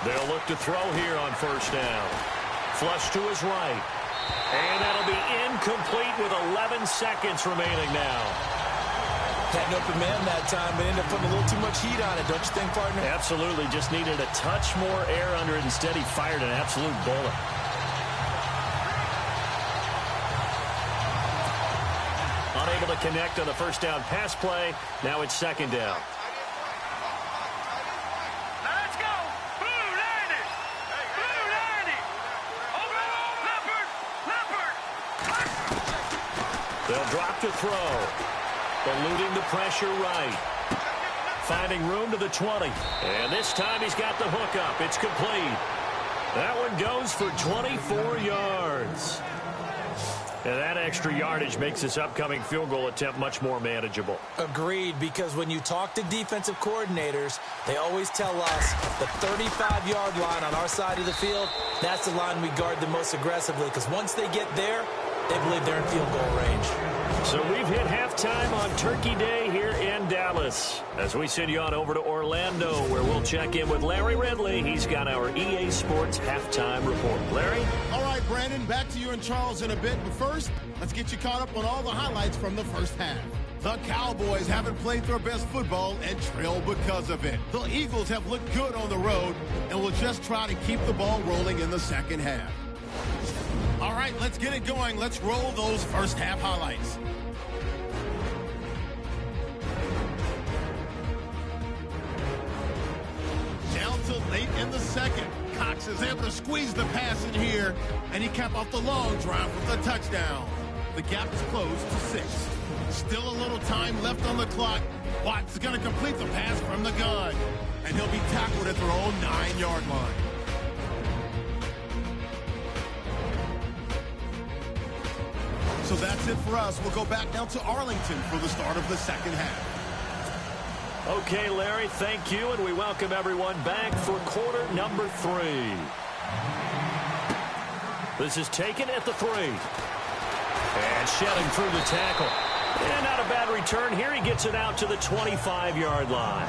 They'll look to throw here on first down. Flush to his right. And that'll be incomplete with 11 seconds remaining now. Had an open man that time, but ended up putting a little too much heat on it, don't you think, partner? Absolutely. Just needed a touch more air under it. Instead, he fired an absolute bullet. Unable to connect on the first down pass play. Now it's second down. Let's go. Blue 90. Blue 90. Over. Leopard. They'll drop to throw. Eluding the pressure right. Finding room to the 20. And this time he's got the hook up. It's complete. That one goes for 24 yards. And that extra yardage makes this upcoming field goal attempt much more manageable. Agreed, because when you talk to defensive coordinators, they always tell us the 35-yard line on our side of the field, that's the line we guard the most aggressively, because once they get there, they believe they're in field goal range. So we've hit halftime on Turkey Day here in Dallas, as we send you on over to Orlando, where we'll check in with Larry Ridley. He's got our EA Sports halftime report. Larry? All right, Brandon, back to you and Charles in a bit. But first, let's get you caught up on all the highlights from the first half. The Cowboys haven't played their best football and trail because of it. The Eagles have looked good on the road and will just try to keep the ball rolling in the second half. All right, let's get it going. Let's roll those first half highlights. Down to late in the second. Cox is able to squeeze the pass in here, and he capped off the long drive with a touchdown. The gap is closed to 6. Still a little time left on the clock. Watt's going to complete the pass from the gun, and he'll be tackled at their own 9-yard line. So that's it for us. We'll go back now to Arlington for the start of the second half. Okay, Larry, thank you, and we welcome everyone back for quarter number 3. This is taken at the 3. And shedding through the tackle. And not a bad return here. He gets it out to the 25-yard line.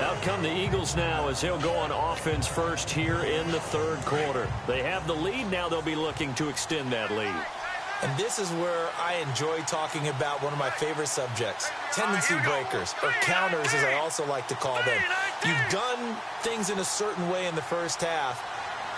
Out come the Eagles now as they'll go on offense first here in the third quarter. They have the lead. Now they'll be looking to extend that lead. And this is where I enjoy talking about one of my favorite subjects, tendency breakers, or counters as I also like to call them. You've done things in a certain way in the first half,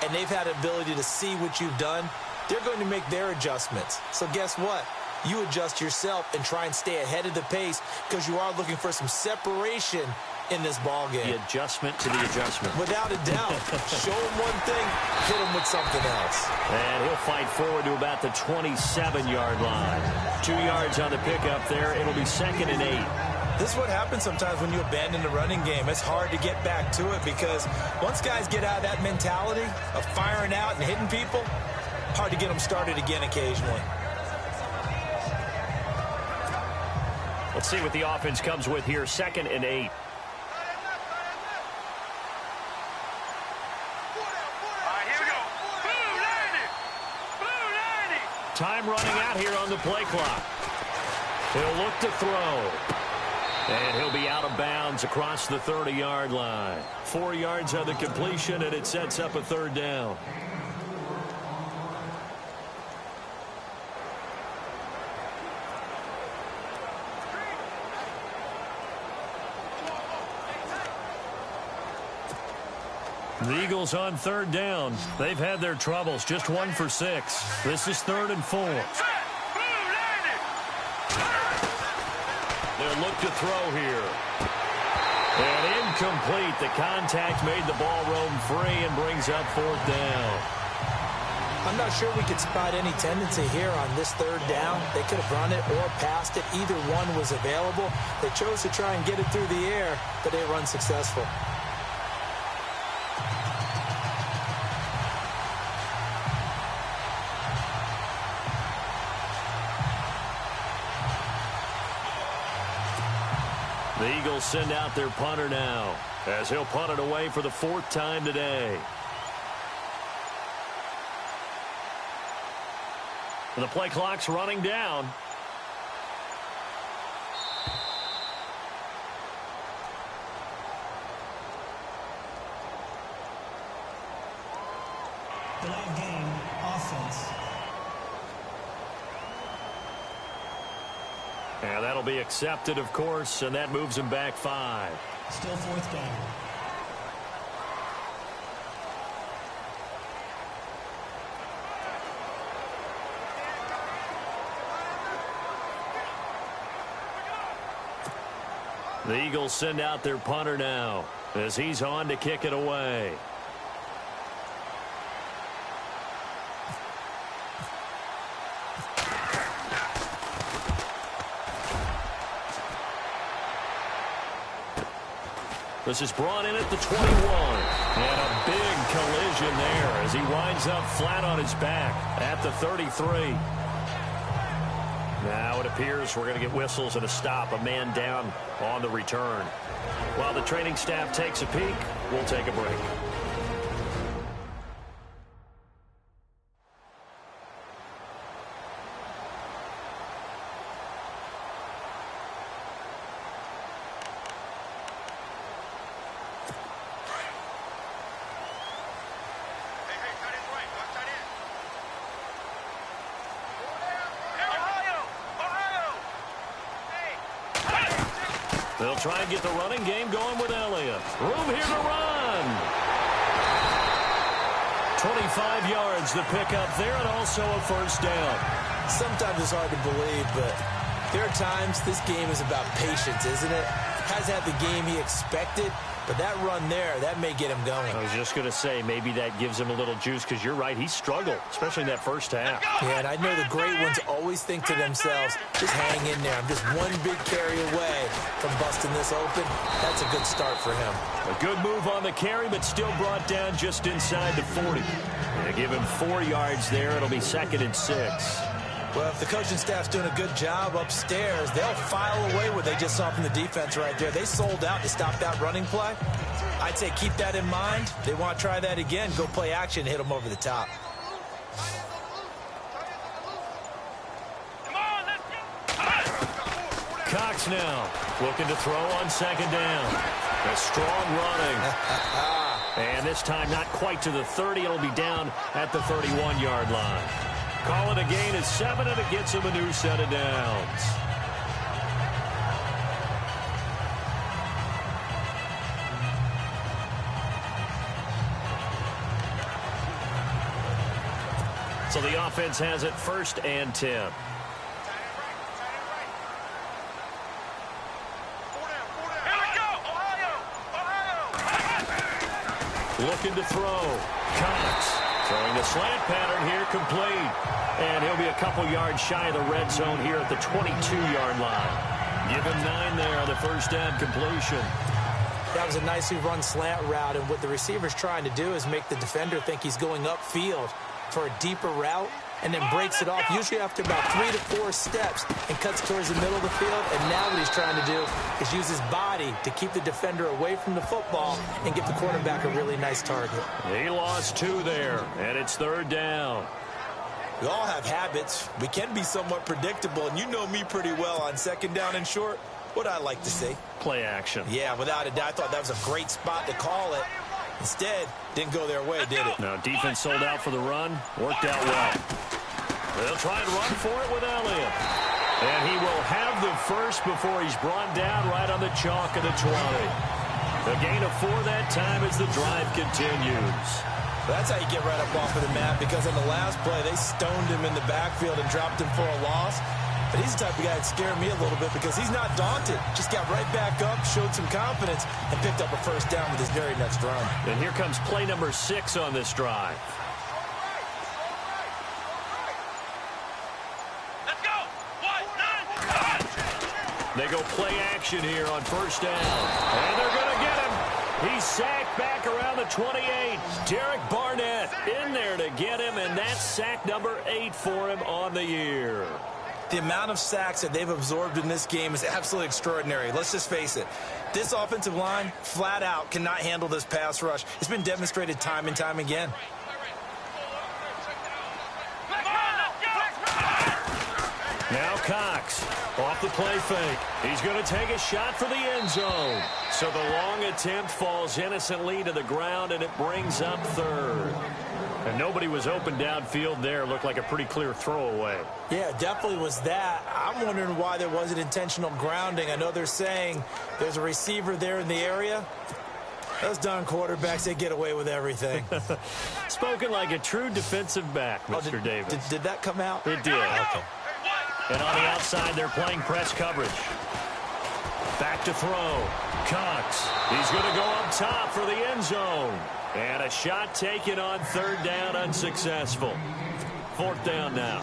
and they've had the ability to see what you've done. They're going to make their adjustments. So guess what? You adjust yourself and try and stay ahead of the pace because you are looking for some separation in this ball game. The adjustment to the adjustment. Without a doubt. Show him one thing, hit him with something else. And he'll fight forward to about the 27-yard line. 2 yards on the pickup there. It'll be 2nd and 8. This is what happens sometimes when you abandon the running game. It's hard to get back to it because once guys get out of that mentality of firing out and hitting people, hard to get them started again occasionally. Let's see what the offense comes with here. 2nd and 8. Time running out here on the play clock. He'll look to throw. And he'll be out of bounds across the 30-yard line. 4 yards on the completion, and it sets up a 3rd down. The Eagles on 3rd down. They've had their troubles. Just 1 for 6. This is 3rd and 4. They'll look to throw here. And incomplete. The contact made the ball roam free and brings up 4th down. I'm not sure we could spot any tendency here on this 3rd down. They could have run it or passed it. Either one was available. They chose to try and get it through the air, but they were unsuccessful. The Eagles send out their punter now as he'll punt it away for the 4th time today. The play clock's running down. Delay of game, offense. And that'll be accepted, of course, and that moves him back 5. Still 4th down. The Eagles send out their punter now as he's on to kick it away. This is brought in at the 21. And a big collision there as he winds up flat on his back at the 33. Now it appears we're going to get whistles and a stop. A man down on the return. While the training staff takes a peek, we'll take a break. They'll try and get the running game going with Elliott. Room here to run. 25 yards the pickup there, and also a 1st down. Sometimes it's hard to believe, but there are times this game is about patience, isn't it? Has had the game he expected, but that run there, that may get him going. I was just going to say, maybe that gives him a little juice, because you're right, he struggled, especially in that 1st half. Yeah, and I know the great ones always think to themselves, just hang in there. I'm just one big carry away from busting this open. That's a good start for him. A good move on the carry, but still brought down just inside the 40. They give him 4 yards there. It'll be 2nd and 6. Well, if the coaching staff's doing a good job upstairs, they'll file away what they just saw from the defense right there. They sold out to stop that running play. I'd say keep that in mind. They want to try that again. Go play action, hit them over the top. Cox now looking to throw on 2nd down. A strong running. And this time not quite to the 30. It'll be down at the 31-yard line. Call it a gain of 7, and it gets him a new set of downs. So the offense has it 1st and 10. looking to throw. Cox throwing the slant pattern here, complete. And he'll be a couple yards shy of the red zone here at the 22-yard line. Give him 9 there on the first down completion. That was a nicely run slant route, and what the receiver's trying to do is make the defender think he's going upfield for a deeper route, and then breaks it off, usually after about 3 to 4 steps, and cuts towards the middle of the field. And now what he's trying to do is use his body to keep the defender away from the football and give the quarterback a really nice target. He lost 2 there, and it's 3rd down. We all have habits. We can be somewhat predictable, and you know me pretty well on 2nd down and short. What I like to see. Play action. Yeah, without a doubt. I thought that was a great spot to call it. Instead, didn't go their way, did it? Now, defense sold out for the run. Worked out well. They'll try and run for it with Elliott. And he will have the first before he's brought down right on the chalk of the 20. A gain of 4 that time as the drive continues. That's how you get right up off of the mat, because on the last play, they stoned him in the backfield and dropped him for a loss. But he's the type of guy that scared me a little bit because he's not daunted. Just got right back up, showed some confidence, and picked up a first down with his very next run. And here comes play number 6 on this drive. Let's go. 1, 9, They go play action here on first down. And they're going to get him. He's sacked back around the 28. Derek Barnett in there to get him, and that's sack number 8 for him on the year. The amount of sacks that they've absorbed in this game is absolutely extraordinary. Let's just face it. This offensive line, flat out, cannot handle this pass rush. It's been demonstrated time and time again. Now Cox off the play fake. He's going to take a shot for the end zone. So the long attempt falls innocently to the ground, and it brings up 3rd. And nobody was open downfield there. Looked like a pretty clear throwaway. Yeah, definitely was that. I'm wondering why there wasn't intentional grounding. I know they're saying there's a receiver there in the area. Those darn quarterbacks, they get away with everything. Spoken like a true defensive back, Mr. Davis. Did that come out? It did. Okay. And on the outside, they're playing press coverage. Back to throw. Cox. He's going to go up top for the end zone. And a shot taken on 3rd down, unsuccessful. 4th down now.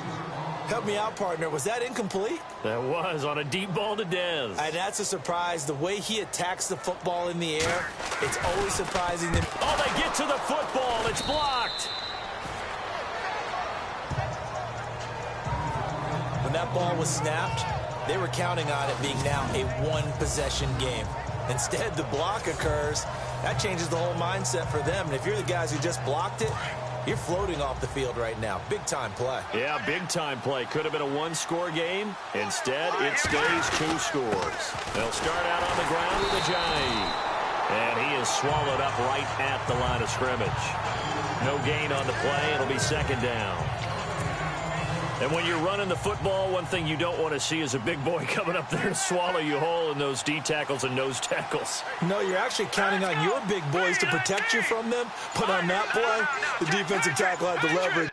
Help me out, partner. Was that incomplete? That was on a deep ball to Dez. And that's a surprise. The way he attacks the football in the air, it's always surprising. Oh, they get to the football. It's blocked. When that ball was snapped, they were counting on it being now a 1-possession game. Instead, the block occurs. That changes the whole mindset for them. And if you're the guys who just blocked it, you're floating off the field right now. Big-time play. Yeah, big-time play. Could have been a 1-score game. Instead, it stays 2 scores. They'll start out on the ground with Ajayi. And he is swallowed up right at the line of scrimmage. No gain on the play. It'll be 2nd down. And when you're running the football, one thing you don't want to see is a big boy coming up there and swallow you whole in those D tackles and nose tackles. No, you're actually counting on your big boys to protect you from them. But on that play, the defensive tackle had the leverage.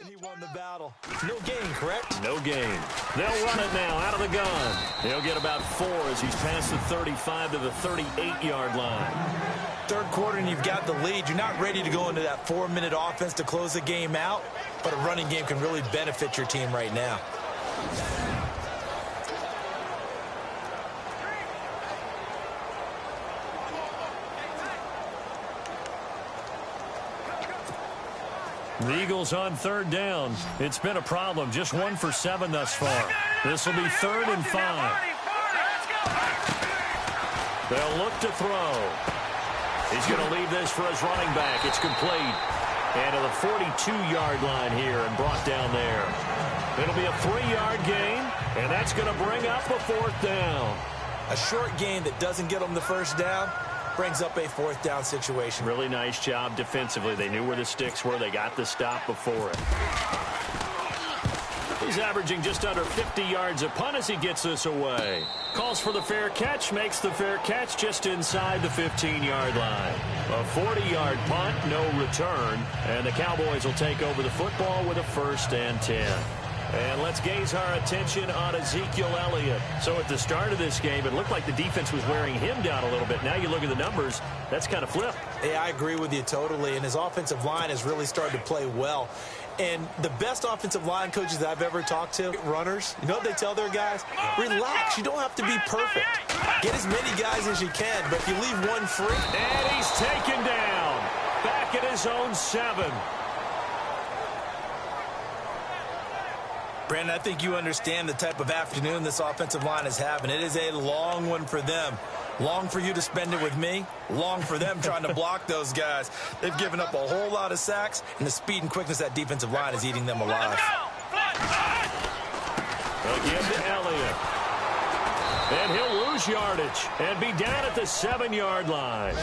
And he won the battle. No gain, correct? No gain. They'll run it now out of the gun. He'll get about 4 as he's past the 35 to the 38-yard line. Third quarter and you've got the lead. You're not ready to go into that 4-minute offense to close the game out, but a running game can really benefit your team right now. The Eagles on third down. It's been a problem. Just 1 for 7 thus far. This will be 3rd and 5. They'll look to throw. He's going to leave this for his running back. It's complete. And to the 42-yard line here and brought down there. It'll be a 3-yard gain, and that's going to bring up a 4th down. A short gain that doesn't get them the first down brings up a 4th down situation. Really nice job defensively. They knew where the sticks were. They got the stop before it. He's averaging just under 50 yards a punt as he gets this away. Calls for the fair catch, makes the fair catch just inside the 15-yard line. A 40-yard punt, no return, and the Cowboys will take over the football with a 1st and 10. And let's gaze our attention on Ezekiel Elliott. So at the start of this game, it looked like the defense was wearing him down a little bit. Now you look at the numbers, that's kind of flipped. Yeah, I agree with you totally, and his offensive line has really started to play well. And the best offensive line coaches that I've ever talked to, runners, you know what they tell their guys? Relax, you don't have to be perfect. Get as many guys as you can, but if you leave one free. And he's taken down, back at his own 7. Brandon, I think you understand the type of afternoon this offensive line is having. It is a long one for them. Long for you to spend it with me. Long for them trying to block those guys. They've given up a whole lot of sacks, and the speed and quickness of that defensive line is eating them alive. Again to Elliott. And he'll lose yardage and be down at the 7-yard line.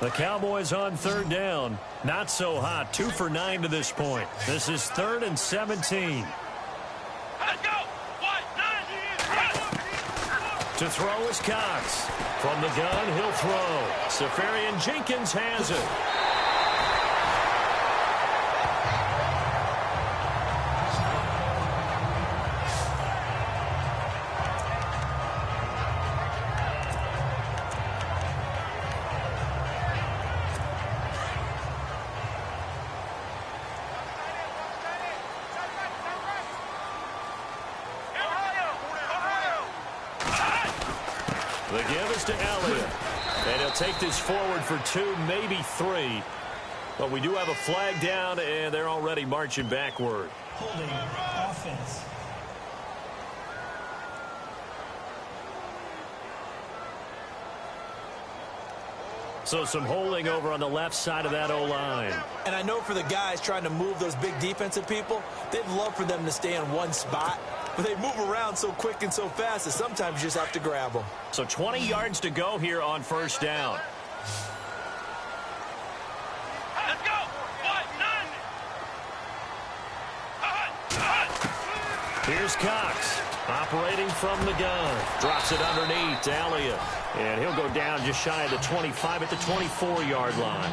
The Cowboys on third down. Not so hot. 2 for 9 to this point. This is 3rd and 17. Let's go. 1, 9. To throw is Cox. From the gun, he'll throw. Safarian Jenkins has it. The give is to Elliott. And he'll take this forward for 2, maybe 3. But we do have a flag down, and they're already marching backward. Holding offense. So some holding over on the left side of that O-line. And I know for the guys trying to move those big defensive people, they'd love for them to stay in one spot. But they move around so quick and so fast that sometimes you just have to grab them. So 20 yards to go here on first down. Let's go. 1, 9. Here's Cox operating from the gun. Drops it underneath to Elliott. And he'll go down just shy of the 25 at the 24-yard line.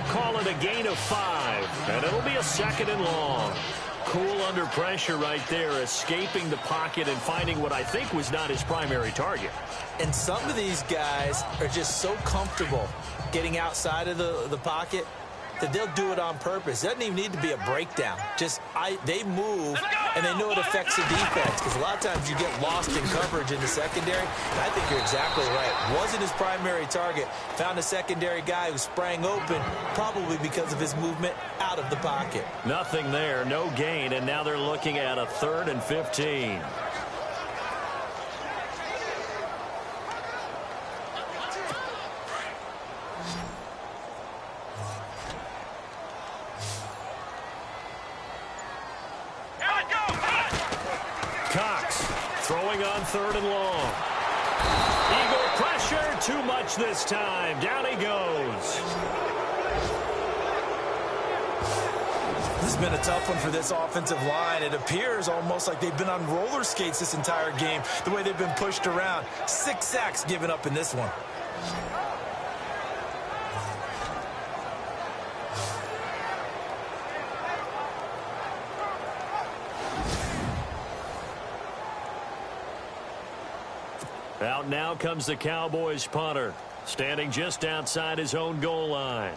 Call it a gain of 5. And it'll be a 2nd and long. Cool under pressure right there, escaping the pocket and finding what I think was not his primary target. And some of these guys are just so comfortable getting outside of the pocket that they'll do it on purpose. It doesn't even need to be a breakdown. They move, and they know it affects the defense, because a lot of times you get lost in coverage in the secondary. And I think you're exactly right. Wasn't his primary target. Found a secondary guy who sprang open, probably because of his movement out of the pocket. Nothing there, no gain, and now they're looking at a 3rd and 15. Cox throwing on 3rd and long. Eagle pressure, too much this time. Down he goes. This has been a tough one for this offensive line. It appears almost like they've been on roller skates this entire game, the way they've been pushed around. 6 sacks given up in this one. Out now comes the Cowboys punter, standing just outside his own goal line.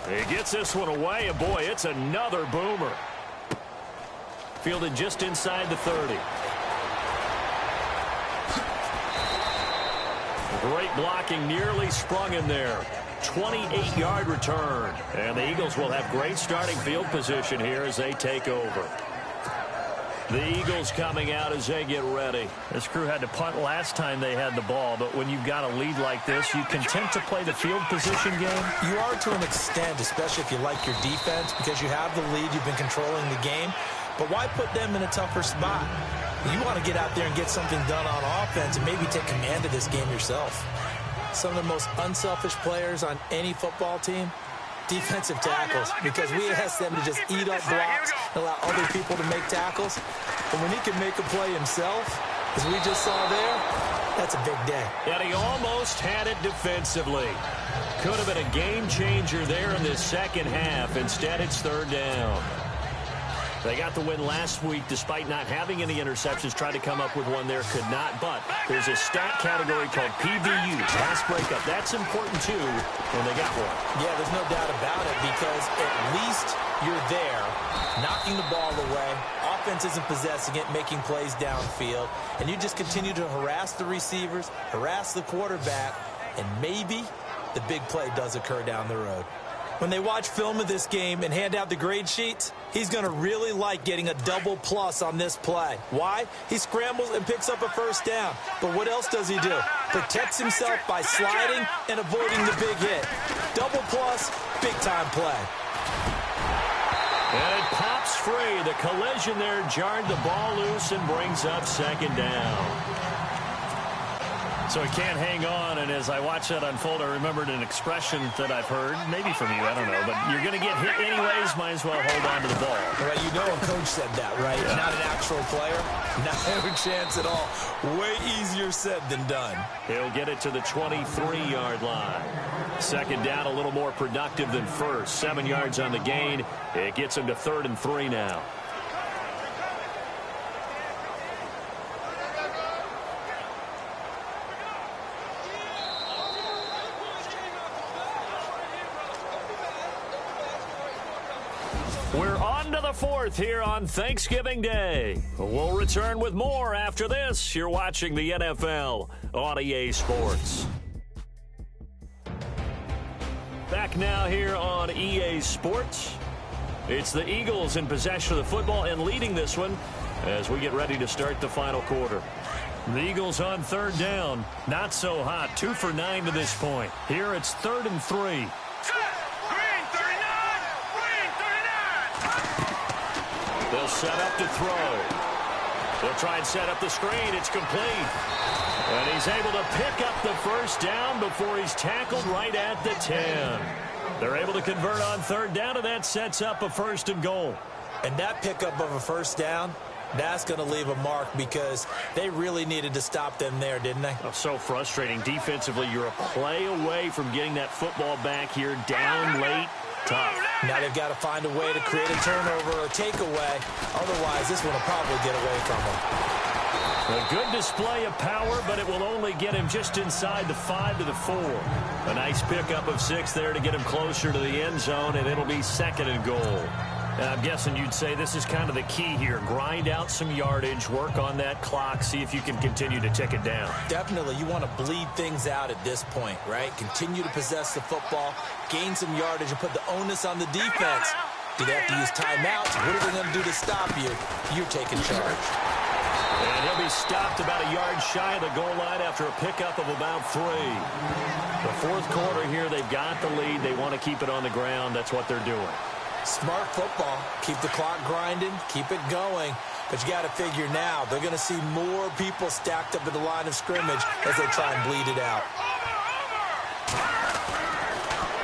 He gets this one away, and boy, it's another boomer. Fielded just inside the 30. Great blocking, nearly sprung in there. 28-yard return. And the Eagles will have great starting field position here as they take over. The Eagles coming out as they get ready. This crew had to punt last time they had the ball, but when you've got a lead like this, you content to play the field position game? You are to an extent, especially if you like your defense, because you have the lead, you've been controlling the game. But why put them in a tougher spot? You want to get out there and get something done on offense and maybe take command of this game yourself. Some of the most unselfish players on any football team, defensive tackles, because we ask them to just eat up blocks and allow other people to make tackles. But when he can make a play himself, as we just saw there, that's a big day. And he almost had it defensively. Could have been a game changer there in this second half. Instead, it's third down. They got the win last week despite not having any interceptions. Tried to come up with one there, could not. But there's a stat category called PBU, pass breakup. That's important, too, when they got one. Yeah, there's no doubt about it, because at least you're there, knocking the ball away. Offense isn't possessing it, making plays downfield. And you just continue to harass the receivers, harass the quarterback, and maybe the big play does occur down the road. When they watch film of this game and hand out the grade sheets, he's going to really like getting a double plus on this play. Why? He scrambles and picks up a first down. But what else does he do? Protects himself by sliding and avoiding the big hit. Double plus, big-time play. And it pops free. The collision there jarred the ball loose and brings up second down. So he can't hang on, and as I watched that unfold, I remembered an expression that I've heard, maybe from you, I don't know, but you're going to get hit anyways, might as well hold on to the ball. Well, you know a coach said that, right? Yeah. Not an actual player. Not a chance at all. Way easier said than done. He'll get it to the 23-yard line. Second down, a little more productive than first. 7 yards on the gain. It gets him to 3rd and 3 now. We're on to the 4th here on Thanksgiving Day. We'll return with more after this. You're watching the NFL on EA Sports. Back now here on EA Sports. It's the Eagles in possession of the football and leading this one as we get ready to start the final quarter. The Eagles on 3rd down. Not so hot. 2 for 9 to this point. Here it's 3rd and 3. They'll set up to throw. They'll try and set up the screen. It's complete. And he's able to pick up the first down before he's tackled right at the 10. They're able to convert on 3rd down, and that sets up a 1st and goal. And that pickup of a first down, that's going to leave a mark because they really needed to stop them there, didn't they? Oh, so frustrating. Defensively, you're a play away from getting that football back here down late. Tough. Now they've got to find a way to create a turnover or a takeaway. Otherwise, this one will probably get away from them. A good display of power, but it will only get him just inside the 5 to the 4. A nice pickup of 6 there to get him closer to the end zone, and it'll be 2nd and goal. And I'm guessing you'd say this is kind of the key here. Grind out some yardage, work on that clock, see if you can continue to tick it down. Definitely. You want to bleed things out at this point, right? Continue to possess the football, gain some yardage, and put the onus on the defense. Do they have to use timeouts? What are they going to do to stop you? You're taking charge. And he'll be stopped about a yard shy of the goal line after a pickup of about 3. The 4th quarter here, they've got the lead. They want to keep it on the ground. That's what they're doing. Smart football. Keep the clock grinding. Keep it going. But you got to figure now, they're going to see more people stacked up at the line of scrimmage as they try and bleed it out.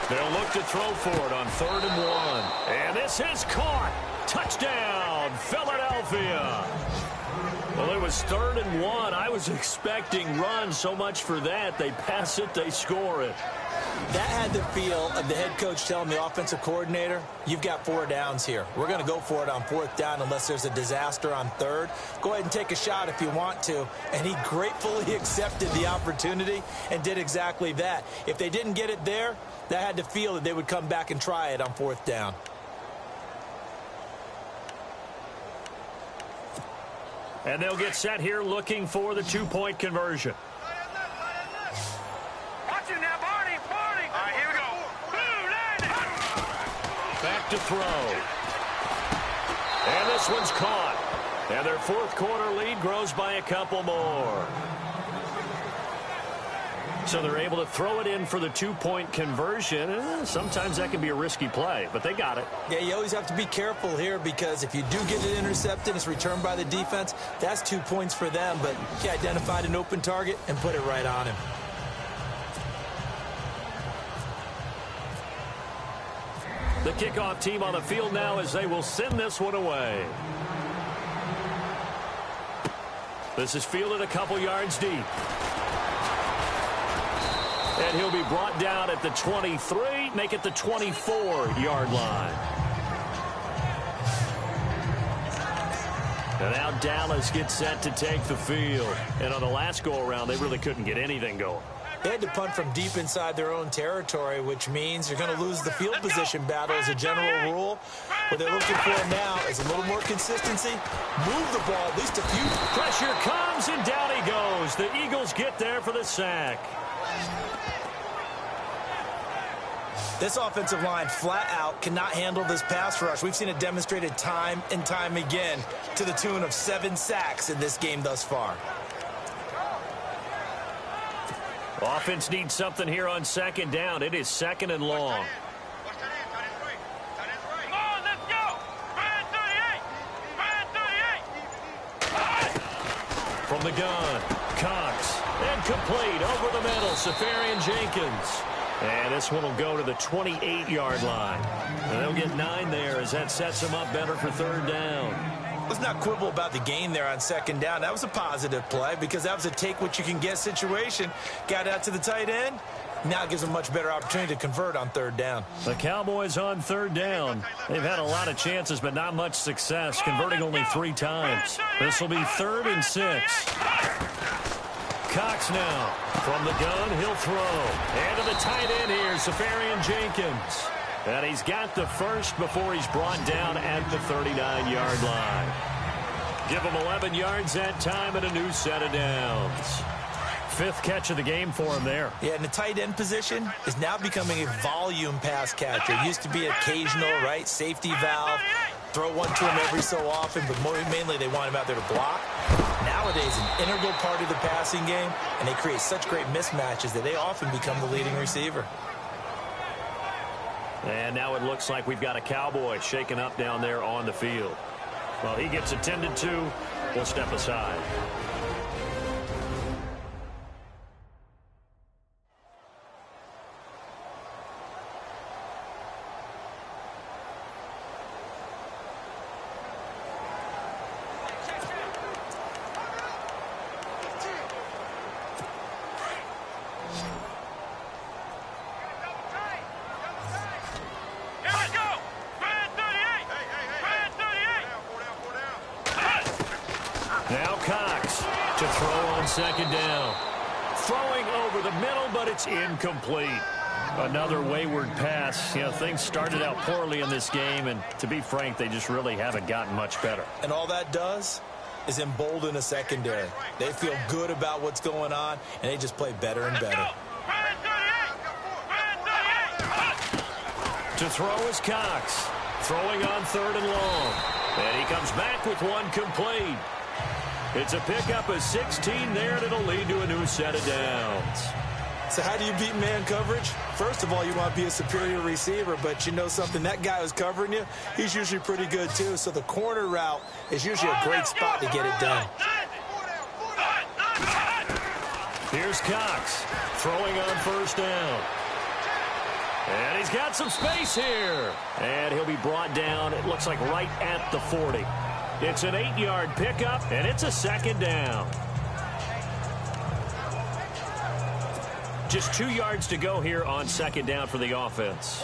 They'll look to throw for it on 3rd and 1. And this is caught. Touchdown, Philadelphia. Well, it was 3rd and 1. I was expecting runs. So much for that. They pass it, they score it. That had the feel of the head coach telling the offensive coordinator, you've got 4 downs here. We're going to go for it on 4th down unless there's a disaster on 3rd. Go ahead and take a shot if you want to. And he gratefully accepted the opportunity and did exactly that. If they didn't get it there, that had the feel that they would come back and try it on 4th down. And they'll get set here looking for the 2-point conversion. Watch it now, Barney. All right, here we go. Back to throw. And this one's caught. And their 4th quarter lead grows by a couple more. So they're able to throw it in for the 2-point conversion. Sometimes that can be a risky play, but they got it. Yeah, you always have to be careful here because if you do get it intercepted, it's returned by the defense, that's 2 points for them. But he identified an open target and put it right on him. The kickoff team on the field now as they will send this one away. This is fielded a couple yards deep. And he'll be brought down at the 23, make it the 24-yard line. And now Dallas gets set to take the field. And on the last go-around, they really couldn't get anything going. They had to punt from deep inside their own territory, which means you're going to lose the field position battle as a general rule. What they're looking for now is a little more consistency. Move the ball at least a few. Pressure comes, and down he goes. The Eagles get there for the sack. This offensive line flat out cannot handle this pass rush. We've seen it demonstrated time and time again to the tune of 7 sacks in this game thus far. Offense needs something here on 2nd down. It is 2nd and long. Come on, let's go. Brand 38. From the gun, Cox. And complete over the middle, Safarian Jenkins. And this one will go to the 28-yard line. And they'll get 9 there as that sets them up better for 3rd down. Let's not quibble about the gain there on 2nd down. That was a positive play because that was a take-what-you-can-get situation. Got out to the tight end. Now it gives them a much better opportunity to convert on 3rd down. The Cowboys on 3rd down. They've had a lot of chances, but not much success, converting only 3 times. This will be 3rd and 6. Cox now. From the gun, he'll throw. And to the tight end here, Safarian Jenkins. And he's got the first before he's brought down at the 39-yard line. Give him 11 yards that time and a new set of downs. 5th catch of the game for him there. Yeah, and the tight end position is now becoming a volume pass catcher. It used to be occasional, right? Safety valve. Throw one to him every so often, but mainly they want him out there to block. Nowadays, an integral part of the passing game, and they create such great mismatches that they often become the leading receiver. And now it looks like we've got a Cowboy shaken up down there on the field. Well, he gets attended to. We'll step aside. Now Cox to throw on 2nd down. Throwing over the middle, but it's incomplete. Another wayward pass. You know, things started out poorly in this game, and to be frank, they just really haven't gotten much better. And all that does is embolden a secondary. They feel good about what's going on, and they just play better and better. To throw is Cox. Throwing on 3rd and long. And he comes back with one complete. It's a pickup of 16 there, and it'll lead to a new set of downs. So how do you beat man coverage? First of all, you want to be a superior receiver, but you know something, that guy who's covering you, he's usually pretty good too. So the corner route is usually a great spot to get it done. Here's Cox throwing on 1st down. And he's got some space here. And he'll be brought down, it looks like right at the 40. It's an 8-yard pickup, and it's a second down. Just 2 yards to go here on second down for the offense.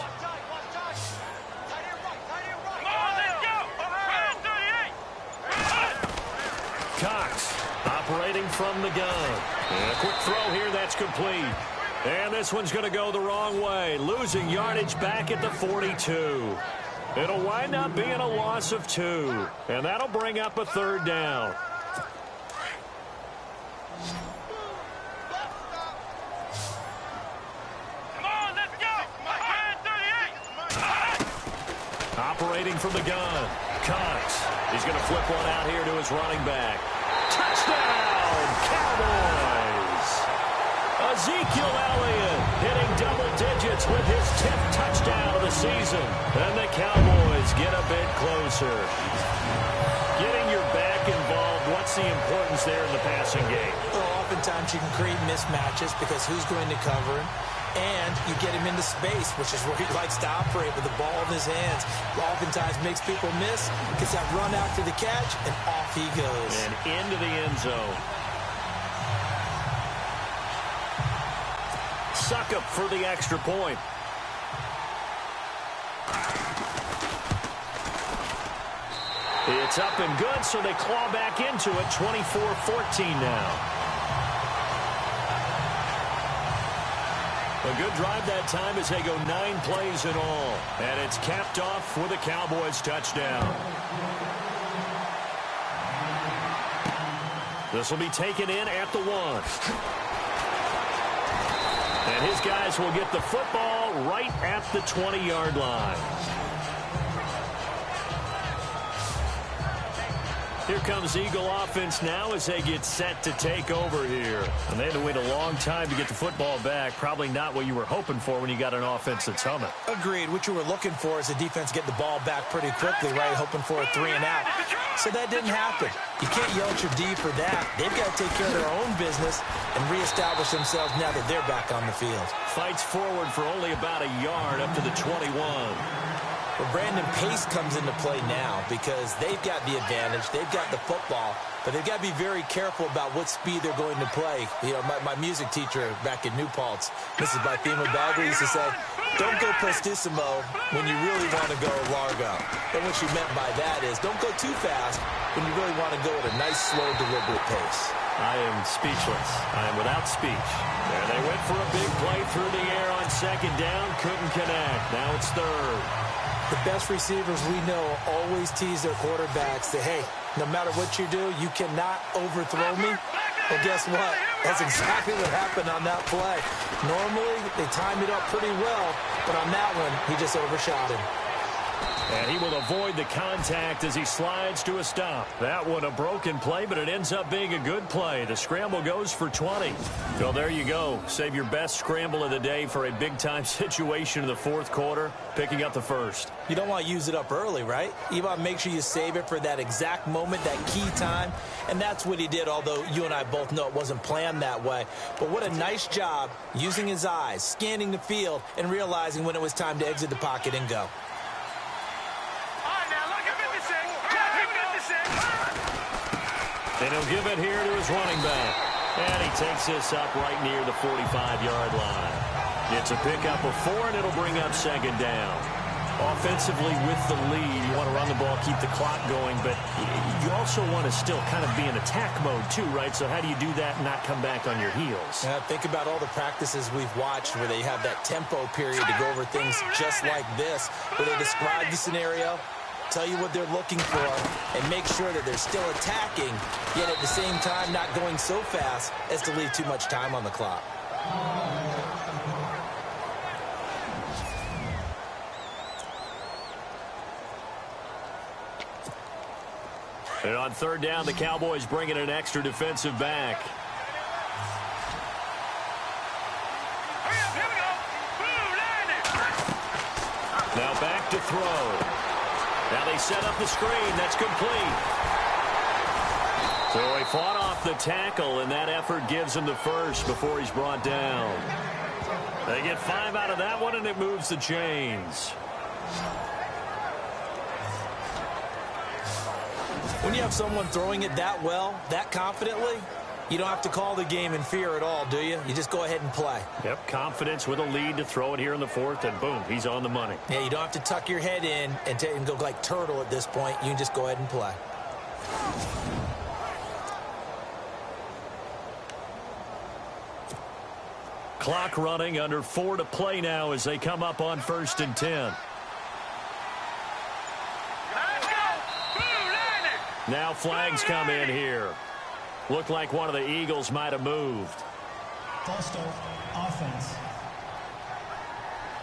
Cox operating from the gun. And a quick throw here that's complete. And this one's going to go the wrong way, losing yardage back at the 42. It'll wind up being a loss of 2, and that'll bring up a third down. Come on, let's go! 38! Operating from the gun, Cox. He's going to flip one out here to his running back. Touchdown, Cowboys! Ezekiel Elliott hitting double digits with his 10th touchdown of the season. And the Cowboys get a bit closer. Getting your back involved, what's the importance there in the passing game? Well, oftentimes you can create mismatches because who's going to cover him? And you get him into space, which is where he likes to operate with the ball in his hands. Oftentimes makes people miss, gets that run after the catch, and off he goes. And into the end zone. Suckup for the extra point. It's up and good, so they claw back into it, 24-14 now. A good drive that time as they go 9 plays in all. And it's capped off with a Cowboys touchdown. This will be taken in at the 1. And his guys will get the football right at the 20-yard line. Here comes Eagle offense now as they get set to take over here. And they had to wait a long time to get the football back. Probably not what you were hoping for when you got an offense that's humming. Agreed. What you were looking for is the defense get the ball back pretty quickly, right? Hoping for a 3 and out. So that didn't happen. You can't yell at your D for that. They've got to take care of their own business and reestablish themselves now that they're back on the field. Fights forward for only about a yard up to the 21. Well, Brandon, pace comes into play now because they've got the advantage. They've got the football, but they've got to be very careful about what speed they're going to play. You know, my music teacher back in New Paltz, Mrs. Bythema Bagley, used to say, don't go prestissimo when you really want to go largo. And what she meant by that is don't go too fast when you really want to go at a nice, slow, deliberate pace. I am speechless. I am without speech. There they went for a big play through the air on second down. Couldn't connect. Now it's third. The best receivers we know always tease their quarterbacks that, hey, no matter what you do, you cannot overthrow me. Well, guess what? That's exactly what happened on that play. Normally, they time it up pretty well, but on that one, he just overshot him. And he will avoid the contact as he slides to a stop. That one a broken play, but it ends up being a good play. The scramble goes for 20. So there you go. Save your best scramble of the day for a big-time situation in the fourth quarter, picking up the first. You don't want to use it up early, right? You want to make sure you save it for that exact moment, that key time. And that's what he did, although you and I both know it wasn't planned that way. But what a nice job using his eyes, scanning the field, and realizing when it was time to exit the pocket and go. And he'll give it here to his running back. And he takes this up right near the 45-yard line. It's a pickup of 4, and it'll bring up second down. Offensively with the lead, you want to run the ball, keep the clock going, but you also want to still kind of be in attack mode too, right? So how do you do that and not come back on your heels? Yeah, think about all the practices we've watched where they have that tempo period to go over things just like this, where they describe the scenario, tell you what they're looking for, and make sure that they're still attacking, yet at the same time not going so fast as to leave too much time on the clock. And on third down, the Cowboys bring in an extra defensive back. Now back to throw. Now they set up the screen. That's complete. So he fought off the tackle, and that effort gives him the first before he's brought down. They get 5 out of that one, and it moves the chains. When you have someone throwing it that well, that confidently, you don't have to call the game in fear at all, do you? You just go ahead and play. Yep, confidence with a lead to throw it here in the 4th, and boom, he's on the money. Yeah, you don't have to tuck your head in and go like turtle at this point. You can just go ahead and play. Clock running, under 4 to play now as they come up on 1st and 10. Now flags come in here. Looked like one of the Eagles might have moved. False start, offense.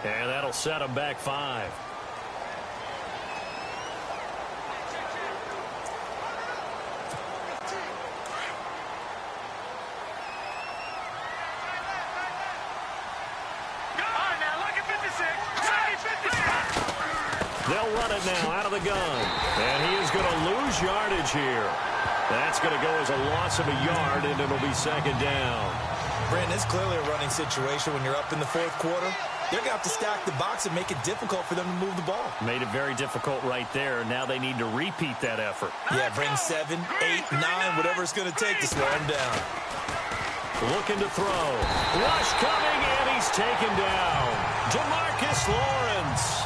And that'll set them back 5. They'll run it now out of the gun. And he is going to lose yardage here. That's going to go as a loss of a yard, and it'll be 2nd down. Brandon, it's clearly a running situation when you're up in the 4th quarter. They're going to have to stack the box and make it difficult for them to move the ball. Made it very difficult right there. Now they need to repeat that effort. Yeah, bring 7, 8, 9, whatever it's going to take to slow him down. Looking to throw. Rush coming, and he's taken down. Demarcus Lawrence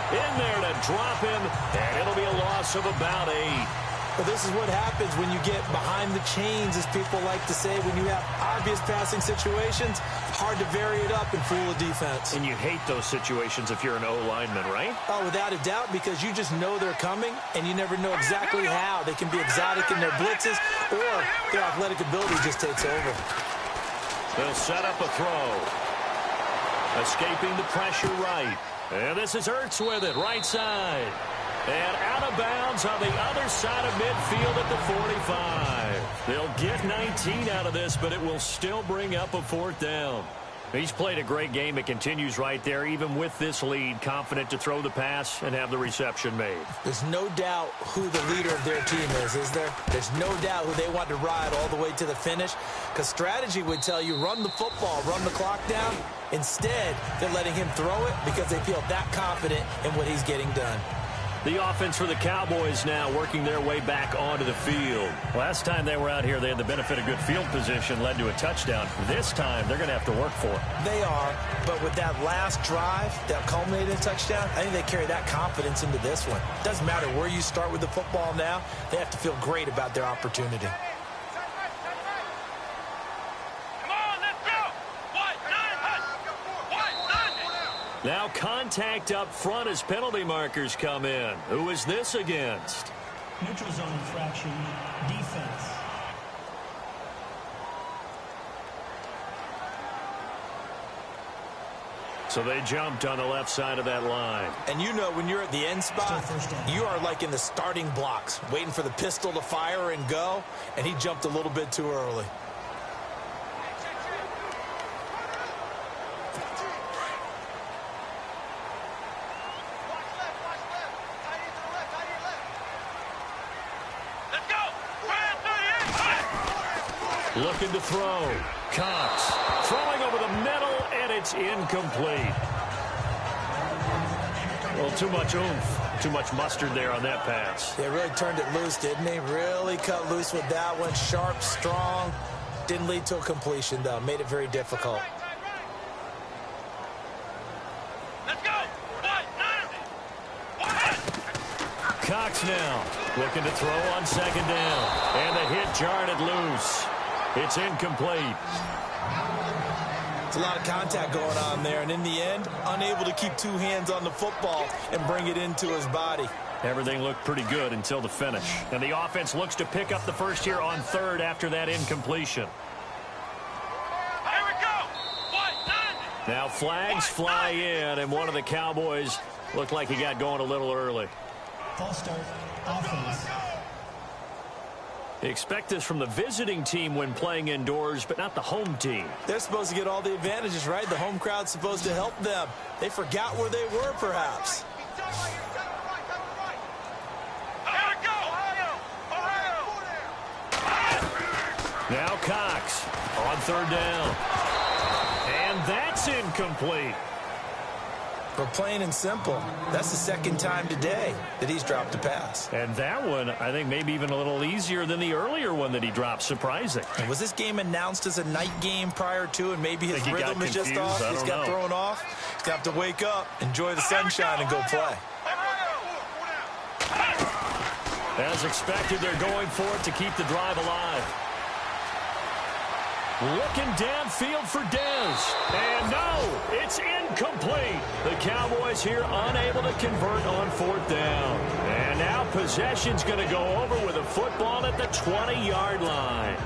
in there to drop him, and it'll be a loss of about 8. But this is what happens when you get behind the chains, as people like to say. When you have obvious passing situations, hard to vary it up and fool a defense. And you hate those situations if you're an O-lineman, right? Oh, without a doubt, because you just know they're coming, and you never know exactly how. They can be exotic in their blitzes, or their athletic ability just takes over. They'll set up a throw. Escaping the pressure right. And this is Ertz with it, right side. And out of bounds on the other side of midfield at the 45. They'll get 19 out of this, but it will still bring up a 4th down. He's played a great game. It continues right there, even with this lead, confident to throw the pass and have the reception made. There's no doubt who the leader of their team is there? There's no doubt who they want to ride all the way to the finish, because strategy would tell you run the football, run the clock down. Instead, they're letting him throw it because they feel that confident in what he's getting done. The offense for the Cowboys now working their way back onto the field. Last time they were out here, they had the benefit of good field position, led to a touchdown. This time, they're going to have to work for it. They are, but with that last drive that culminated in a touchdown, I think they carry that confidence into this one. Doesn't matter where you start with the football now, they have to feel great about their opportunity. Now contact up front as penalty markers come in. Who is this against? Neutral zone infraction, defense. So they jumped on the left side of that line. And you know when you're at the end spot, you are like in the starting blocks, waiting for the pistol to fire and go, and he jumped a little bit too early. Looking to throw. Cox throwing over the middle, and it's incomplete. Well, too much oomph, too much mustard there on that pass. They really turned it loose, didn't he? Really cut loose with that one. Sharp, strong. Didn't lead to a completion, though. Made it very difficult. Let's go. Cox now looking to throw on 2nd down. And the hit jarred it loose. It's incomplete. It's a lot of contact going on there, and in the end, unable to keep 2 hands on the football and bring it into his body. Everything looked pretty good until the finish. And the offense looks to pick up the first here on 3rd after that incompletion. Here we go. Now flags fly in, and one of the Cowboys looked like he got going a little early. False start, offense. Expect this from the visiting team when playing indoors, but not the home team. They're supposed to get all the advantages, right? The home crowd's supposed to help them. They forgot where they were, perhaps. Now Cox on 3rd down. And And that's incomplete. But plain and simple, that's the second time today that he's dropped a pass. And that one, I think, maybe even a little easier than the earlier one that he dropped. Surprising. And was this game announced as a night game prior to, and maybe his rhythm is just off? He's got thrown off. He's going to have to wake up, enjoy the sunshine, and go play. As expected, they're going for it to keep the drive alive. Looking downfield for Dez. And no, it's incomplete. The Cowboys here unable to convert on fourth down. And now possession's going to go over with a football at the 20-yard line.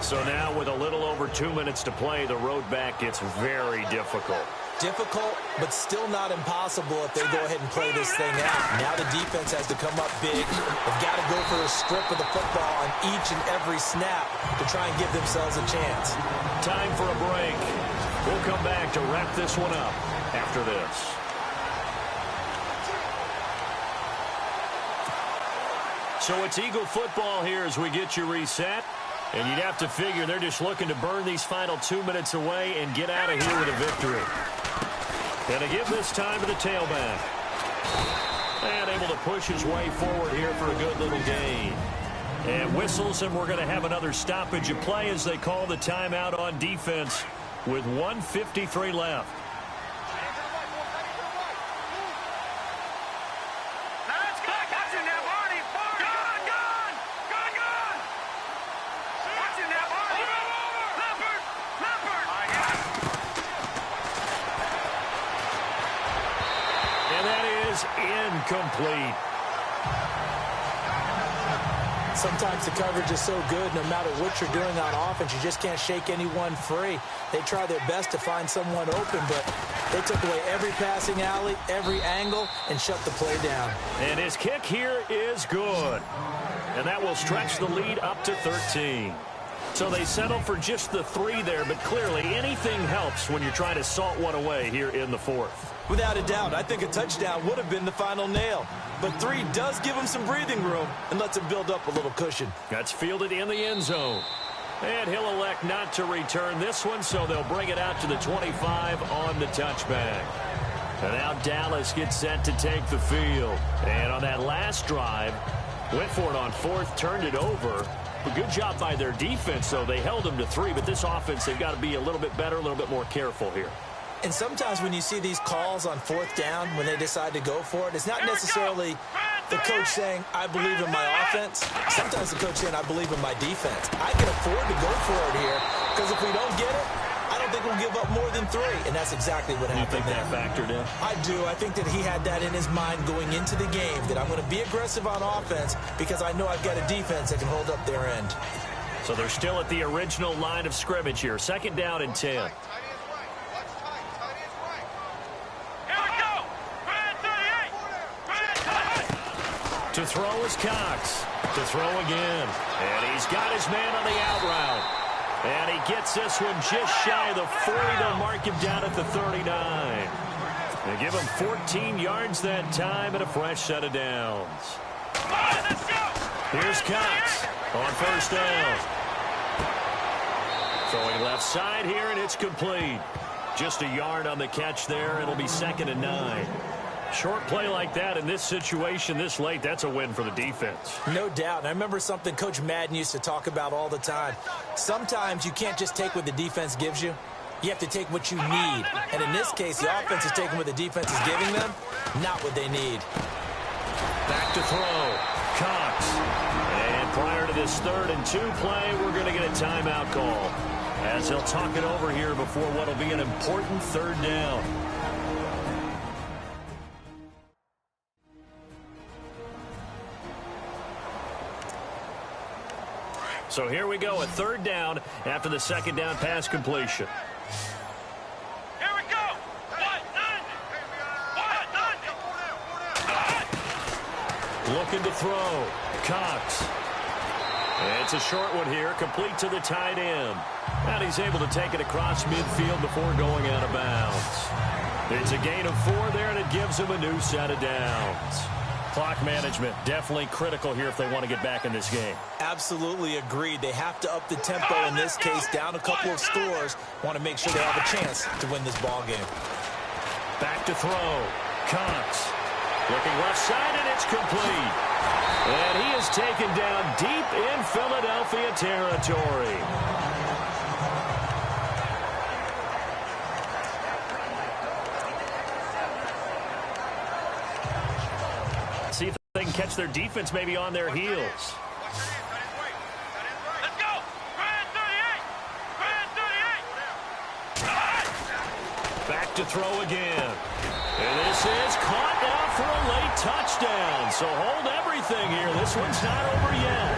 So now with a little over 2 minutes to play, the road back gets very difficult. Difficult, but still not impossible if they go ahead and play this thing out. Now the defense has to come up big. They've got to go for a strip of the football on each and every snap to try and give themselves a chance. Time for a break. We'll come back to wrap this one up after this. So it's Eagle football here as we get you reset. And you'd have to figure they're just looking to burn these final 2 minutes away and get out of here with a victory. And to give this time to the tailback. And able to push his way forward here for a good little gain. And whistles, and we're going to have another stoppage of play as they call the timeout on defense with 1:53 left. Incomplete. Sometimes the coverage is so good, no matter what you're doing on offense, you just can't shake anyone free. They try their best to find someone open, but they took away every passing alley, every angle, and shut the play down. And his kick here is good. And that will stretch the lead up to 13. So they settle for just the 3 there, but clearly anything helps when you're trying to salt one away here in the fourth. Without a doubt, I think a touchdown would have been the final nail. But 3 does give him some breathing room and lets him build up a little cushion. That's fielded in the end zone. And he'll elect not to return this one, so they'll bring it out to the 25 on the touchback. And now Dallas gets set to take the field. And on that last drive, went for it on fourth, turned it over. A good job by their defense, though. They held them to 3, but this offense, they've got to be a little bit better, a little bit more careful here. And sometimes when you see these calls on fourth down, when they decide to go for it, it's not necessarily the coach saying, I believe in my offense. Sometimes the coach saying, I believe in my defense. I can afford to go for it here, because if we don't get it, I don't think we'll give up more than 3. And that's exactly what happened. You think that factored in? I do. I think that he had that in his mind going into the game, that I'm going to be aggressive on offense because I know I've got a defense that can hold up their end. So they're still at the original line of scrimmage here. 2nd down and 10. To throw is Cox. To throw again. And he's got his man on the out route. And he gets this one just shy of the 40. They'll mark him down at the 39. They give him 14 yards that time and a fresh set of downs. Here's Cox on first down. Throwing left side here, and it's complete. Just a yard on the catch there. It'll be 2nd and 9. Short play like that in this situation this late, that's a win for the defense. No doubt. And I remember something Coach Madden used to talk about all the time. Sometimes you can't just take what the defense gives you. You have to take what you need. And in this case, the offense is taking what the defense is giving them, not what they need. Back to throw. Cox. And prior to this 3rd and 2 play, we're going to get a timeout call, as they'll talk it over here before what will be an important 3rd down. So here we go, a 3rd down after the 2nd down pass completion. Here we go. Looking to throw. Cox. And it's a short one here, complete to the tight end. And he's able to take it across midfield before going out of bounds. It's a gain of 4 there, and it gives him a new set of downs. Clock management definitely critical here if they want to get back in this game. Absolutely agreed. They have to up the tempo in this case, down a couple of scores. Want to make sure they have a chance to win this ball game. Back to throw. Cox. Looking left side, and it's complete. And he is taken down deep in Philadelphia territory. See if they can catch their defense maybe on their heels. Let's go! Grand 38! Grand 38! Back to throw again. And this is caught now for a late touchdown. So hold everything here. This one's not over yet.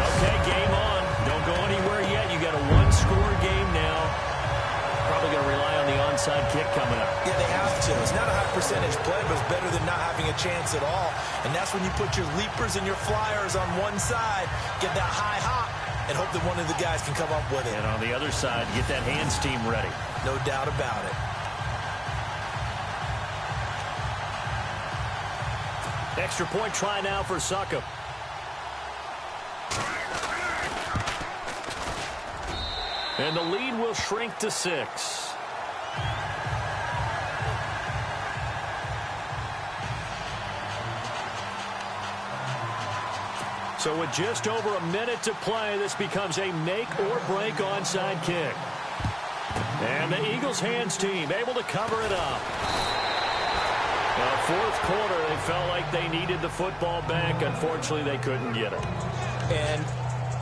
Okay, game on. Don't go anywhere yet. You got a one-score game now. Probably going to rely on the onside kick coming up. Yeah, they have to. It's not a high percentage play, but it's better than not having a chance at all. And that's when you put your leapers and your flyers on one side, get that high hop, and hope that one of the guys can come up with it. And on the other side, get that hands team ready. No doubt about it. Extra point try now for Succop. And the lead will shrink to 6. So with just over a minute to play, this becomes a make-or-break onside kick. And the Eagles hands team able to cover it up. Fourth quarter, they felt like they needed the football back. Unfortunately, they couldn't get it. And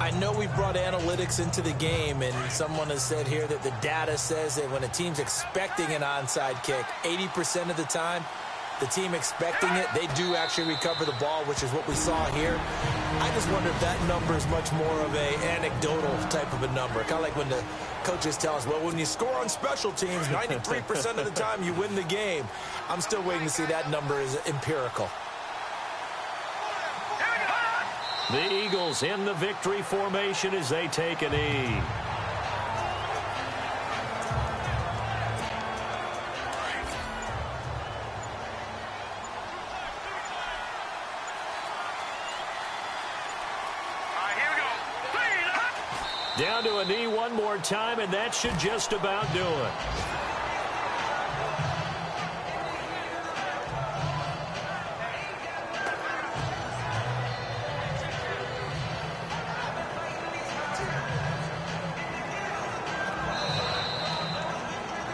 I know we brought analytics into the game, and someone has said here that the data says that when a team's expecting an onside kick, 80% of the time, the team expecting it, they do actually recover the ball, which is what we saw here. I just wonder if that number is much more of a anecdotal type of a number. Kind of like when the coaches tell us, well, when you score on special teams, 93% of the time you win the game. I'm still waiting to see that number is empirical. The Eagles in the victory formation as they take a knee. Down to a knee one more time, and that should just about do it.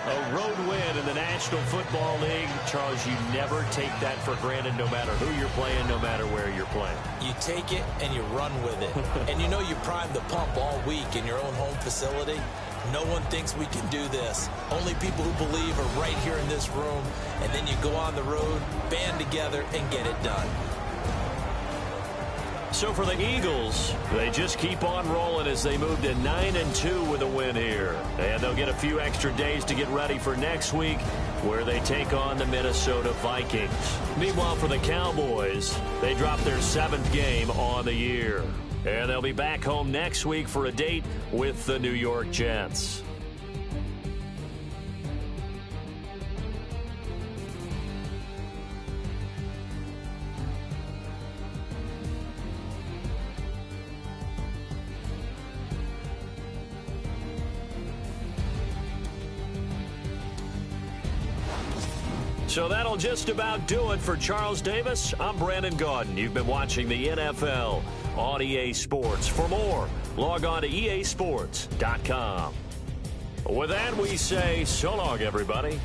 A road win in the National Football League. Charles, you never take that for granted no matter who you're playing, no matter where you're playing. You take it and you run with it. And you know you primed the pump all week in your own home facility. No one thinks we can do this. Only people who believe are right here in this room. And then you go on the road, band together, and get it done. So for the Eagles, they just keep on rolling as they move to 9-2 with a win here. And they'll get a few extra days to get ready for next week, where they take on the Minnesota Vikings. Meanwhile, for the Cowboys, they drop their 7th game on the year. And they'll be back home next week for a date with the New York Jets. So that'll just about do it for Charles Davis. I'm Brandon Gaudin. You've been watching the NFL on EA Sports. For more, log on to easports.com. With that, we say so long, everybody.